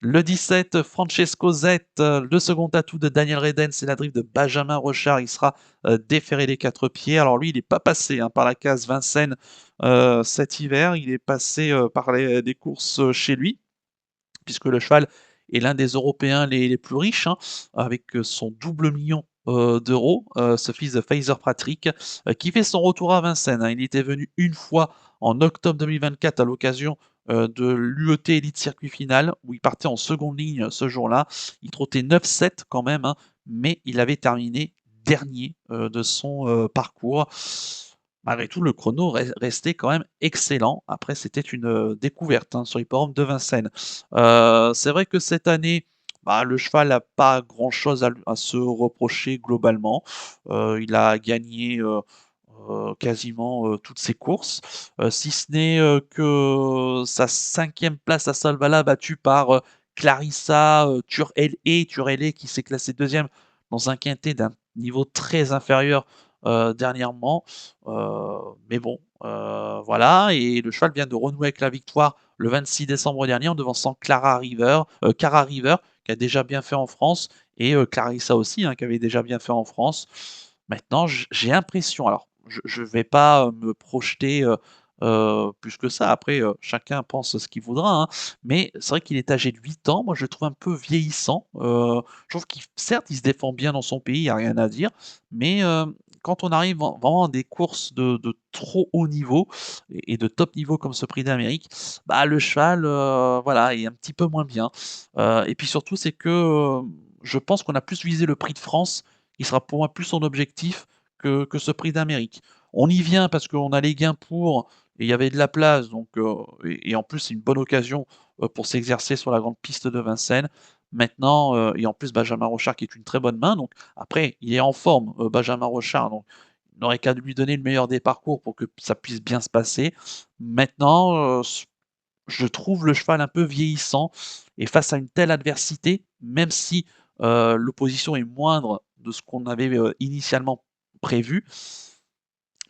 Le 17, Francesco Zet, le second atout de Daniel Redden, c'est la drift de Benjamin Rochard. Il sera déféré des 4 pieds. Alors lui, il n'est pas passé hein, par la case Vincennes cet hiver. Il est passé par des courses chez lui, puisque le cheval est l'un des Européens les plus riches, hein, avec son double million d'euros, ce fils de Fraser Patrick, qui fait son retour à Vincennes, hein. Il était venu une fois en octobre 2024 à l'occasion de l'UET Elite Circuit Final, où il partait en seconde ligne ce jour-là. Il trottait 9-7 quand même, hein, mais il avait terminé dernier de son parcours. Malgré tout, le chrono restait quand même excellent. Après, c'était une découverte hein, sur l'hippodrome de Vincennes. C'est vrai que cette année, bah, le cheval n'a pas grand-chose à se reprocher globalement. Il a gagné quasiment toutes ses courses, si ce n'est que sa 5e place à Solvala, battue par Clarissa Turelle qui s'est classée 2e dans un quintet d'un niveau très inférieur dernièrement. Mais bon, voilà, et le cheval vient de renouer avec la victoire le 26 décembre dernier en devançant Cara River, qui a déjà bien fait en France, et Clarissa aussi, hein, qui avait déjà bien fait en France. Maintenant, j'ai l'impression, alors je vais pas me projeter plus que ça. Après, chacun pense ce qu'il voudra, hein, mais c'est vrai qu'il est âgé de 8 ans. Moi, je le trouve un peu vieillissant. Je trouve qu'il certes, il se défend bien dans son pays, il y a rien à dire, mais quand on arrive vraiment à des courses de trop haut niveau et de top niveau comme ce Prix d'Amérique, bah, le cheval, voilà, est un petit peu moins bien. Et puis surtout, c'est que, je pense qu'on a plus visé le Prix de France, qui sera pour moi plus son objectif que ce Prix d'Amérique. On y vient parce qu'on a les gains pour et il y avait de la place donc et en plus, c'est une bonne occasion, pour s'exercer sur la grande piste de Vincennes. Maintenant, et en plus Benjamin Rochard qui est une très bonne main, donc après il est en forme, Benjamin Rochard, donc il n'aurait qu'à lui donner le meilleur des parcours pour que ça puisse bien se passer. Maintenant, je trouve le cheval un peu vieillissant et face à une telle adversité, même si, l'opposition est moindre de ce qu'on avait, initialement prévu,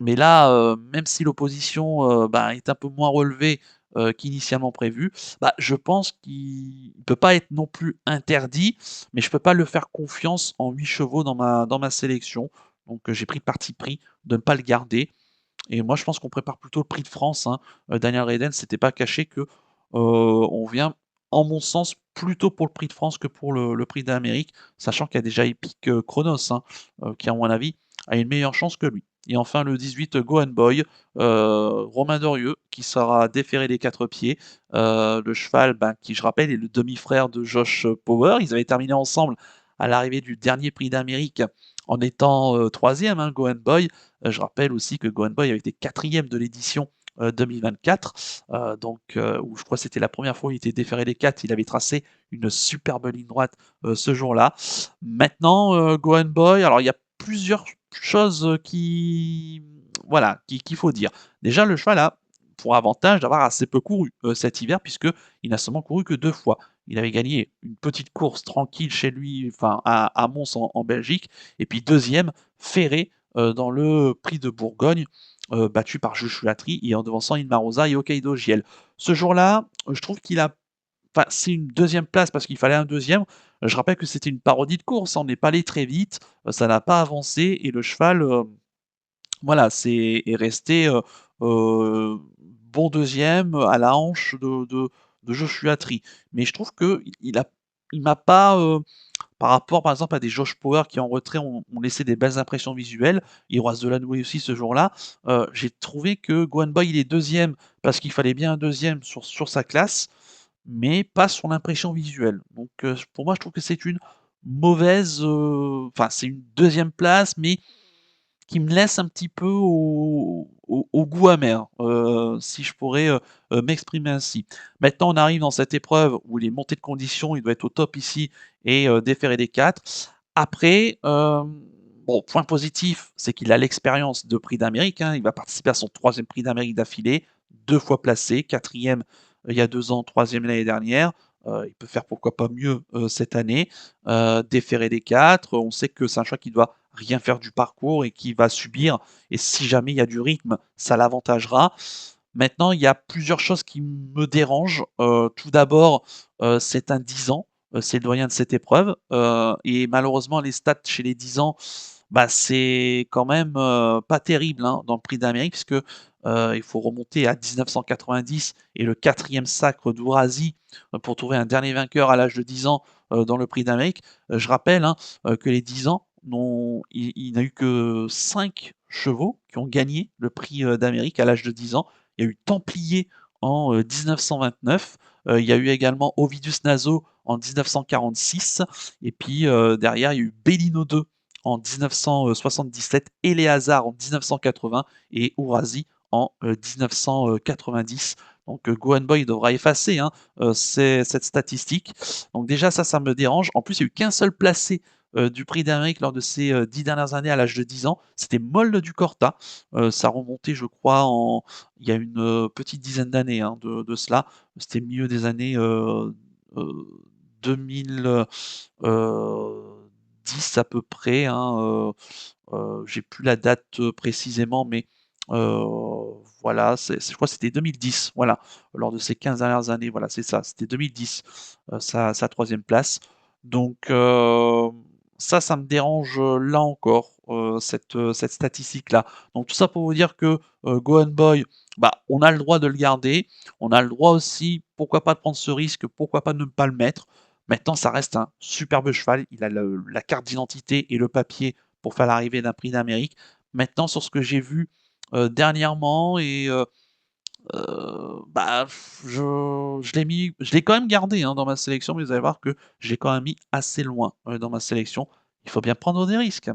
mais là, même si l'opposition, bah, est un peu moins relevée, qu'initialement prévu, bah, je pense qu'il ne peut pas être non plus interdit, mais je ne peux pas le faire confiance en 8 chevaux dans ma sélection. Donc, j'ai pris le parti pris de ne pas le garder et moi je pense qu'on prépare plutôt le Prix de France, hein. Daniel Redden s'était pas caché que, on vient, en mon sens, plutôt pour le Prix de France que pour le Prix d'Amérique, sachant qu'il y a déjà Epic, Chronos, hein, qui à mon avis a une meilleure chance que lui. Et enfin le 18, Go and Boy, Romain Dorieux qui sera déféré des 4 pieds. Le cheval, ben, qui je rappelle est le demi-frère de Josh Power. Ils avaient terminé ensemble à l'arrivée du dernier Prix d'Amérique en étant, 3e, hein, Go and Boy. Je rappelle aussi que Go and Boy avait été 4e de l'édition 2024, donc où je crois que c'était la première fois où il était déféré des 4, il avait tracé une superbe ligne droite ce jour-là. Maintenant, Go and Boy, alors il y a plusieurs choses voilà, qu'il faut dire. Déjà, le cheval a pour avantage d'avoir assez peu couru cet hiver, puisqu'il n'a seulement couru que 2 fois. Il avait gagné une petite course tranquille chez lui, enfin à Mons en Belgique, et puis deuxième, ferré dans le Prix de Bourgogne, battu par Joshua Tree et en devançant Inma Rosa et Hokkaido Giel. Ce jour-là, je trouve qu'il a enfin, c'est une deuxième place parce qu'il fallait un deuxième. Je rappelle que c'était une parodie de course, hein, on n'est pas allé très vite, ça n'a pas avancé et le cheval, voilà, est resté, bon deuxième à la hanche de Joshua Tree. Mais je trouve qu'il m'a pas, par rapport, par exemple, à des Josh Power qui en retrait ont laissé des belles impressions visuelles, Iroise Delannoy aussi ce jour-là, j'ai trouvé que Gohan Boy il est deuxième parce qu'il fallait bien un deuxième sur sa classe, mais pas sur l'impression visuelle. Donc pour moi, je trouve que c'est une mauvaise, enfin c'est une deuxième place, mais qui me laisse un petit peu au goût amer, si je pourrais, m'exprimer ainsi. Maintenant, on arrive dans cette épreuve où les montées de conditions, il doit être au top ici et déférer des 4. Après, bon, point positif, c'est qu'il a l'expérience de Prix d'Amérique, hein. Il va participer à son 3e Prix d'Amérique d'affilée, 2 fois placé, 4e il y a 2 ans, 3e l'année dernière. Il peut faire pourquoi pas mieux cette année. Déférer des 4, on sait que c'est un cheval qui doit rien faire du parcours et qui va subir. Et si jamais il y a du rythme, ça l'avantagera. Maintenant, il y a plusieurs choses qui me dérangent. Tout d'abord, c'est un 10 ans, c'est le doyen de cette épreuve. Et malheureusement, les stats chez les 10 ans, bah, c'est quand même pas terrible hein, dans le Prix d'Amérique, puisque il faut remonter à 1990 et le 4e sacre d'Ourazi pour trouver un dernier vainqueur à l'âge de 10 ans dans le Prix d'Amérique. Je rappelle hein, que les 10 ans, il n'a eu que 5 chevaux qui ont gagné le Prix d'Amérique à l'âge de 10 ans. Il y a eu Templier en 1929. Il y a eu également Ovidus Naso en 1946. Et puis derrière, il y a eu Bellino 2 en 1977, Eleazar en 1980 et Ourazi en 1990. Donc Gohan Boy devra effacer hein, cette statistique. Donc déjà ça me dérange. En plus, il n'y a eu qu'un seul placé du Prix d'Amérique lors de ces 10 dernières années à l'âge de 10 ans. C'était Molde du Corta. Ça remontait, je crois, il y a une petite dizaine d'années hein, de cela. C'était milieu des années 2010 à peu près. Hein, j'ai plus la date précisément, mais voilà, je crois que c'était 2010. Voilà, lors de ces 15 dernières années, voilà, c'est ça, c'était 2010, sa troisième place. Donc ça me dérange là encore, cette statistique-là. Donc tout ça pour vous dire que Gohan Boy, bah, on a le droit de le garder, on a le droit aussi, pourquoi pas de prendre ce risque, pourquoi pas de ne pas le mettre. Maintenant, ça reste un superbe cheval, il a la carte d'identité et le papier pour faire l'arrivée d'un prix d'Amérique. Maintenant, sur ce que j'ai vu dernièrement, et bah, je l'ai quand même gardé hein, dans ma sélection, mais vous allez voir que je l'ai quand même mis assez loin dans ma sélection. Il faut bien prendre des risques.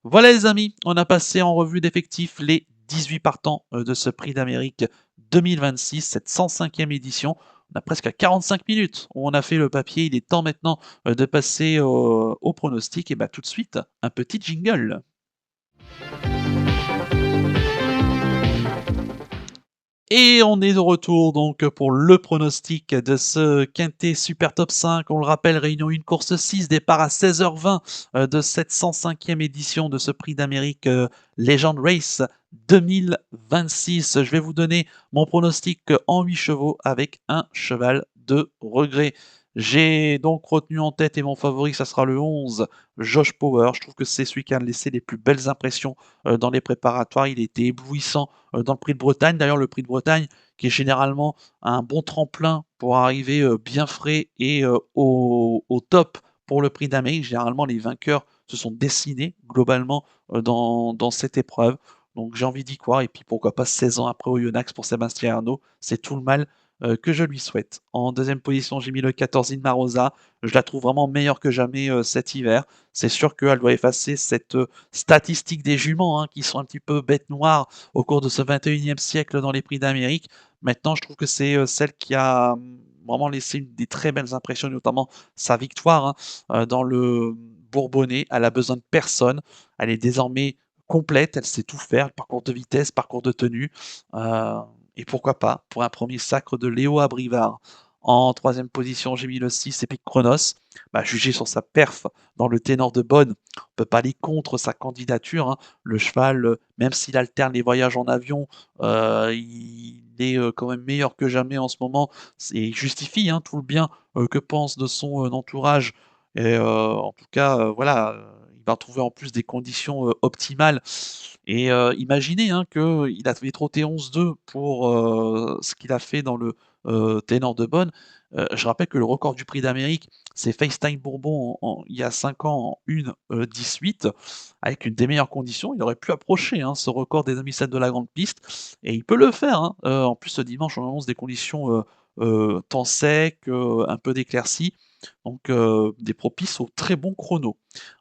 Voilà les amis, on a passé en revue d'effectifs les 18 partants de ce prix d'Amérique 2026, cette 105e édition. On a presque 45 minutes où on a fait le papier. Il est temps maintenant de passer au pronostic. Et bah tout de suite, un petit jingle. Et on est de retour donc pour le pronostic de ce quintet Super Top 5. On le rappelle, réunion 1, course 6, départ à 16h20 de cette 105e édition de ce prix d'Amérique Legend Race 2026. Je vais vous donner mon pronostic en 8 chevaux avec un cheval de regret. J'ai donc retenu en tête et mon favori, ça sera le 11, Josh Power. Je trouve que c'est celui qui a laissé les plus belles impressions dans les préparatoires. Il était éblouissant dans le prix de Bretagne. D'ailleurs, le prix de Bretagne, qui est généralement un bon tremplin pour arriver bien frais et au top pour le prix d'Amérique. Généralement, les vainqueurs se sont dessinés globalement dans cette épreuve. Donc j'ai envie d'y croire. Et puis pourquoi pas 16 ans après au Yonax pour Sébastien Arnaud. C'est tout le mal que je lui souhaite. En deuxième position, j'ai mis le 14 Inmarosa. Je la trouve vraiment meilleure que jamais cet hiver. C'est sûr qu'elle doit effacer cette statistique des juments hein, qui sont un petit peu bêtes noires au cours de ce 21e siècle dans les prix d'Amérique. Maintenant, je trouve que c'est celle qui a vraiment laissé des très belles impressions, notamment sa victoire hein, dans le Bourbonnais. Elle a besoin de personne. Elle est désormais complète, elle sait tout faire, parcours de vitesse, parcours de tenue. Euh, et pourquoi pas, pour un premier sacre de Léo Abrivard. En troisième position, j'ai mis le 6, Epic Chronos. Bah, jugé sur sa perf dans le ténor de Bonne, on peut pas aller contre sa candidature. Hein. Le cheval, même s'il alterne les voyages en avion, il est quand même meilleur que jamais en ce moment. Et il justifie hein, tout le bien que pense de son entourage. Et en tout cas, voilà, il va trouver en plus des conditions optimales. Et imaginez hein, qu'il avait trotté 11-2 pour ce qu'il a fait dans le ténor de Bonne. Je rappelle que le record du prix d'Amérique, c'est FaceTime Bourbon il y a 5 ans en 1-18, avec une des meilleures conditions. Il aurait pu approcher hein, ce record des demi-sets de la grande piste, et il peut le faire. Hein. En plus, ce dimanche, on annonce des conditions temps sec, un peu d'éclaircie, donc des propices au très bon chrono.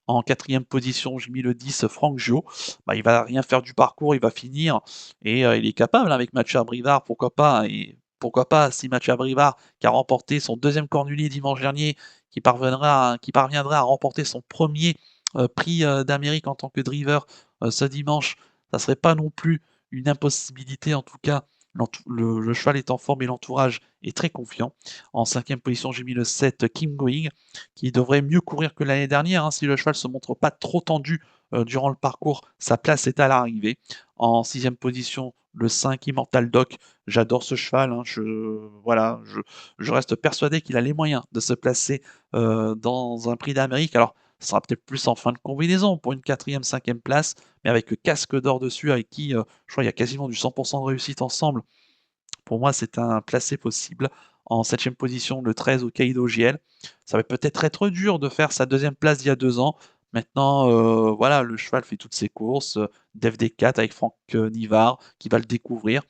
En quatrième position, j'ai mis le 10, Franck Gio. Bah, il va rien faire du parcours, il va finir, et il est capable avec Mathieu Abrivard, pourquoi pas. Et pourquoi pas si Mathieu Abrivard, qui a remporté son deuxième cornulier dimanche dernier, qui parviendra à remporter son premier prix d'Amérique en tant que driver ce dimanche, ça serait pas non plus une impossibilité en tout cas Le cheval est en forme et l'entourage est très confiant. En 5e position, j'ai mis le 7 Kim Going, qui devrait mieux courir que l'année dernière, hein. Si le cheval se montre pas trop tendu durant le parcours, sa place est à l'arrivée. En 6e position, le 5 Immortal Doc. J'adore ce cheval, hein. Voilà, je reste persuadé qu'il a les moyens de se placer dans un prix d'Amérique. Alors, ce sera peut-être plus en fin de combinaison pour une 4e, 5e place, mais avec le casque d'or dessus, avec qui je crois qu'il y a quasiment du 100% de réussite ensemble. Pour moi, c'est un placé possible. En 7e position, le 13 au Kaido JL. Ça va peut-être être dur de faire sa 2e place d'il y a 2 ans. Maintenant, voilà, le cheval fait toutes ses courses. DFD4 avec Franck Nivard qui va le découvrir.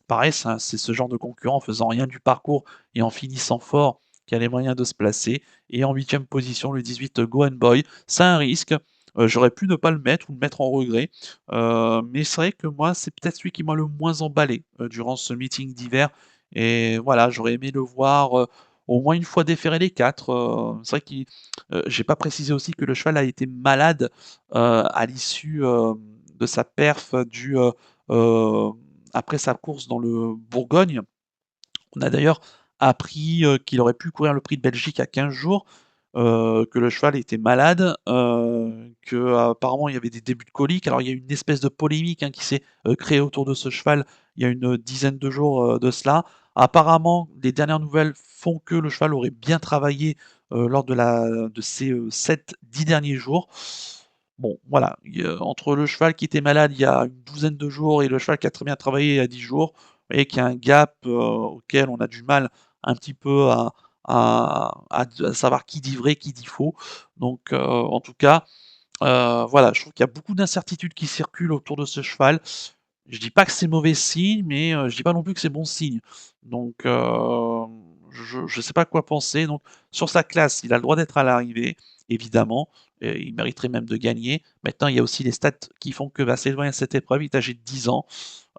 Pareil, c'est ce genre de concurrent en faisant rien du parcours et en finissant fort qui a les moyens de se placer. Et en 8e position, le 18 Go and Boy. C'est un risque. J'aurais pu ne pas le mettre ou le mettre en regret. Mais c'est vrai que moi, c'est peut-être celui qui m'a le moins emballé durant ce meeting d'hiver. Et voilà, j'aurais aimé le voir au moins une fois déférer les 4. C'est vrai que j'ai pas précisé aussi que le cheval a été malade à l'issue de sa perf euh, après sa course dans le Bourgogne. On a d'ailleurs appris qu'il aurait pu courir le prix de Belgique à 15 jours, que le cheval était malade, qu'apparemment il y avait des débuts de coliques. Alors il y a eu une espèce de polémique hein, qui s'est créée autour de ce cheval il y a une dizaine de jours de cela. Apparemment, les dernières nouvelles font que le cheval aurait bien travaillé lors de ces 7-10 derniers jours. Bon, voilà, entre le cheval qui était malade il y a une douzaine de jours et le cheval qui a très bien travaillé il y a 10 jours, vous voyez qu'il y a un gap auquel on a du mal un petit peu à savoir qui dit vrai, qui dit faux. Donc, en tout cas, voilà, je trouve qu'il y a beaucoup d'incertitudes qui circulent autour de ce cheval. Je dis pas que c'est mauvais signe, mais je dis pas non plus que c'est bon signe. Donc, je sais pas quoi penser. Donc, sur sa classe, il a le droit d'être à l'arrivée, évidemment. Il mériterait même de gagner. Maintenant, il y a aussi les stats qui font que bah, c'est loin à cette épreuve. Il est âgé de 10 ans.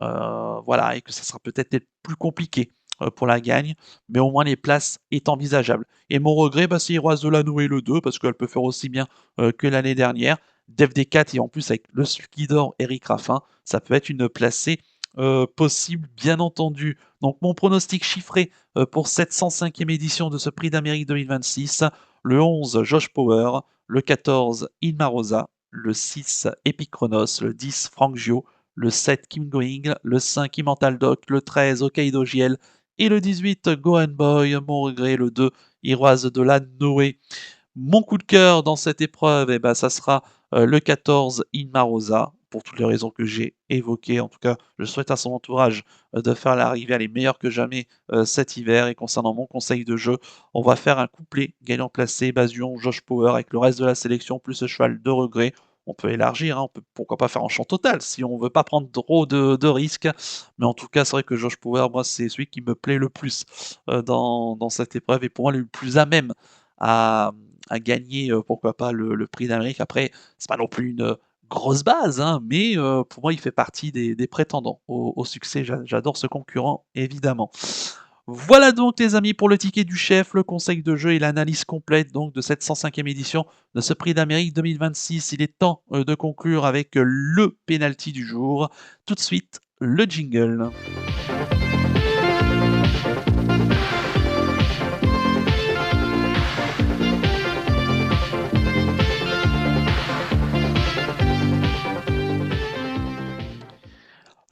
Voilà, et que ça sera peut-être plus compliqué pour la gagne, mais au moins les places est envisageable. Et mon regret, bah, c'est Iroise de Lannoy le 2, parce qu'elle peut faire aussi bien que l'année dernière. DFD4 et en plus avec le sulky d'or Eric Raffin, ça peut être une placée possible, bien entendu. Donc mon pronostic chiffré pour cette 105e édition de ce prix d'Amérique 2026, le 11 Josh Power, le 14 Ilma Rosa, le 6 Epic Chronos, le 10 Frank Gio, le 7 Kim Going, le 5 Immortal Doc, le 13 Hokkaido JL et le 18 Gohan Boy, mon regret, le 2 Iroise de la Noé. Mon coup de cœur dans cette épreuve, eh ben, ça sera le 14 Inma Rosa, pour toutes les raisons que j'ai évoquées. En tout cas, je souhaite à son entourage de faire l'arrivée, elle est meilleure que jamais cet hiver. Et concernant mon conseil de jeu, on va faire un couplet gagnant placé, Basion, Josh Power, avec le reste de la sélection, plus ce cheval de regret. On peut élargir, hein, on peut pourquoi pas faire un champ total si on veut pas prendre trop de risques. Mais en tout cas, c'est vrai que Josh Power, moi, c'est celui qui me plaît le plus dans cette épreuve et pour moi le plus à même à, à gagner, pourquoi pas, le prix d'Amérique. Après, c'est pas non plus une grosse base, hein, mais pour moi, il fait partie des prétendants au succès. J'adore ce concurrent, évidemment. Voilà donc les amis pour le ticket du chef, le conseil de jeu et l'analyse complète donc de cette 105e édition de ce prix d'Amérique 2026. Il est temps de conclure avec le penalty du jour. Tout de suite, le jingle.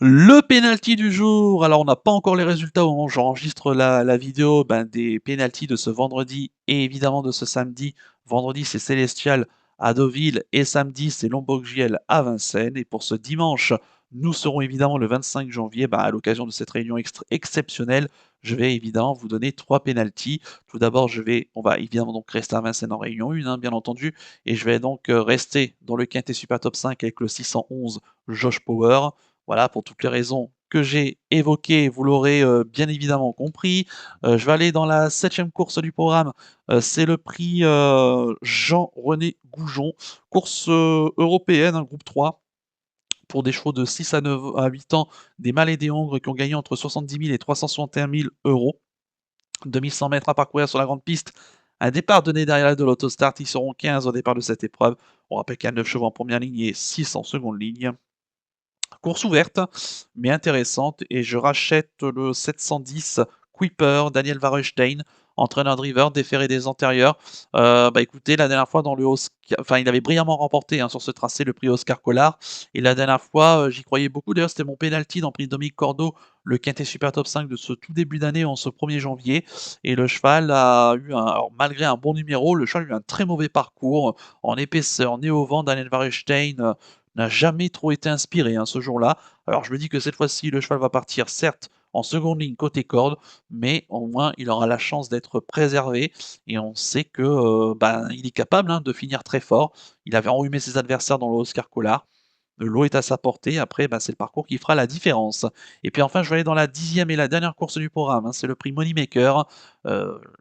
Le penalty du jour, alors on n'a pas encore les résultats au moment où j'enregistre la vidéo des penalties de ce vendredi et évidemment de ce samedi. Vendredi c'est Célestial à Deauville et samedi c'est Lombok JL à Vincennes. Et pour ce dimanche, nous serons évidemment le 25 janvier à l'occasion de cette réunion exceptionnelle. Je vais évidemment vous donner 3 penalties. Tout d'abord, on va évidemment donc rester à Vincennes en réunion 1, hein, bien entendu, et je vais donc rester dans le quintet Super Top 5 avec le 611 Josh Power. Voilà, pour toutes les raisons que j'ai évoquées, vous l'aurez bien évidemment compris. Je vais aller dans la 7e course du programme. C'est le prix Jean-René Goujon, course européenne, groupe 3, pour des chevaux de 6 à 8 ans, des mâles et des hongres qui ont gagné entre 70 000 et 361 000 euros. 2100 mètres à parcourir sur la grande piste. Un départ donné derrière la de l'autostart. Ils seront 15 au départ de cette épreuve. On rappelle qu'il y a 9 chevaux en première ligne et 6 en seconde ligne. course ouverte, mais intéressante et je rachète le 710 Kuiper, Daniel Warestein, entraîneur driver, déféré des antérieurs. Bah, écoutez, la dernière fois dans le enfin, il avait brillamment remporté, hein, sur ce tracé le prix Oscar Collard et la dernière fois, j'y croyais beaucoup. D'ailleurs, c'était mon penalty dans le prix Dominique Cordeau, le quintet Super Top 5 de ce tout début d'année, en ce 1er janvier et le cheval a eu alors malgré un bon numéro, le cheval a eu un très mauvais parcours, en épaisseur, nez au vent. Daniel Warestein, n'a jamais trop été inspiré, hein, ce jour-là. Alors je me dis que cette fois-ci, le cheval va partir certes en seconde ligne côté corde, mais au moins il aura la chance d'être préservé et on sait que, ben, il est capable, hein, de finir très fort. Il avait enrhumé ses adversaires dans le Oscar Collard. L'eau est à sa portée, après, bah, c'est le parcours qui fera la différence. Et puis enfin, je vais aller dans la 10e et la dernière course du programme, hein, c'est le prix Moneymaker,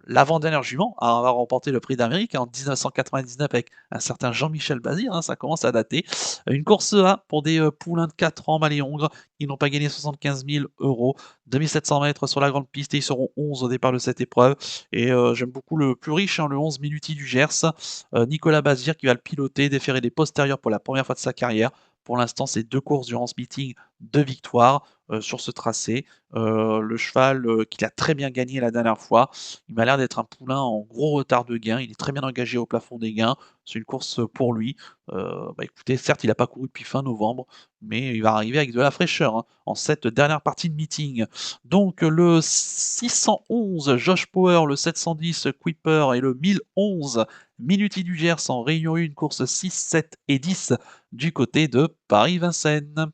l'avant-dernière jument à avoir remporté le prix d'Amérique en 1999 avec un certain Jean-Michel Bazir, hein, ça commence à dater. Une course A pour des, poulains de 4 ans Malé-Hongre, qui n'ont pas gagné 75 000 €, 2700 mètres sur la grande piste et ils seront 11 au départ de cette épreuve et j'aime beaucoup le plus riche, hein, le 11 Minuti du Gers, Nicolas Bazir qui va le piloter, déférer des postérieurs pour la première fois de sa carrière. Pour l'instant, c'est 2 courses durant ce meeting, 2 victoires, sur ce tracé. Le cheval, qu'il a très bien gagné la dernière fois, il m'a l'air d'être un poulain en gros retard de gain. Il est très bien engagé au plafond des gains. C'est une course, pour lui. Bah, écoutez, certes, il n'a pas couru depuis fin novembre, mais il va arriver avec de la fraîcheur, hein, en cette dernière partie de meeting. Donc le 611 Josh Power, le 710 Kuiper et le 1011 Minuti du Gers en Réunion 1, course 6, 7 et 10 du côté de Paris-Vincennes.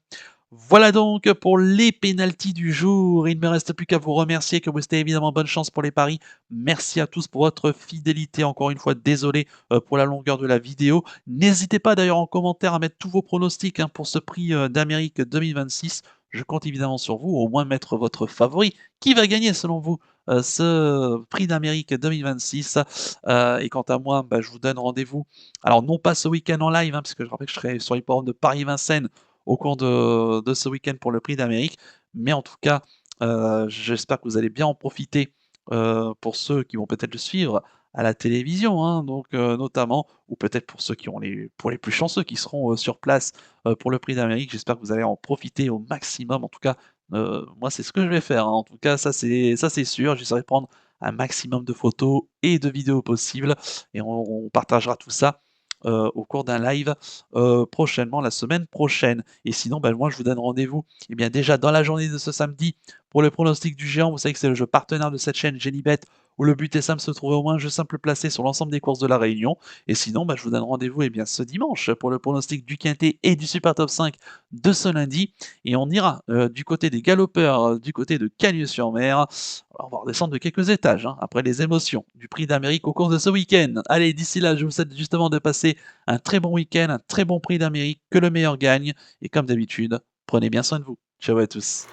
Voilà donc pour les pénaltys du jour. Il ne me reste plus qu'à vous remercier, que vous souhaitez évidemment bonne chance pour les paris. Merci à tous pour votre fidélité. Encore une fois, désolé pour la longueur de la vidéo. N'hésitez pas d'ailleurs en commentaire à mettre tous vos pronostics, hein, pour ce prix d'Amérique 2026. Je compte évidemment sur vous, au moins mettre votre favori. Qui va gagner selon vous ce prix d'Amérique 2026? Et quant à moi, bah, je vous donne rendez-vous. Alors non pas ce week-end en live, hein, parce que je rappelle que je serai sur l'hippodrome de Paris-Vincennes au cours de ce week-end pour le prix d'Amérique. Mais en tout cas, j'espère que vous allez bien en profiter, pour ceux qui vont peut-être le suivre à la télévision, hein, donc notamment, ou peut-être pour ceux qui ont pour les plus chanceux qui seront, sur place, pour le prix d'Amérique. J'espère que vous allez en profiter au maximum. En tout cas, moi, c'est ce que je vais faire, hein. En tout cas, ça c'est sûr. J'essaierai de prendre un maximum de photos et de vidéos possibles et on partagera tout ça, au cours d'un live, prochainement, la semaine prochaine. Et sinon, bah, moi, je vous donne rendez-vous, eh bien, déjà dans la journée de ce samedi pour le pronostic du géant. Vous savez que c'est le jeu partenaire de cette chaîne Genibet, où le but est simple, se trouver au moins un jeu simple placé sur l'ensemble des courses de la Réunion. Et sinon, bah, je vous donne rendez-vous, eh bien, ce dimanche pour le pronostic du Quintet et du Super Top 5 de ce lundi. Et on ira du côté des galopeurs, du côté de Cagnes-sur-Mer. On va redescendre de quelques étages, hein, après les émotions du prix d'Amérique au cours de ce week-end. Allez, d'ici là, je vous souhaite justement de passer un très bon week-end, un très bon prix d'Amérique, que le meilleur gagne. Et comme d'habitude, prenez bien soin de vous. Ciao à tous.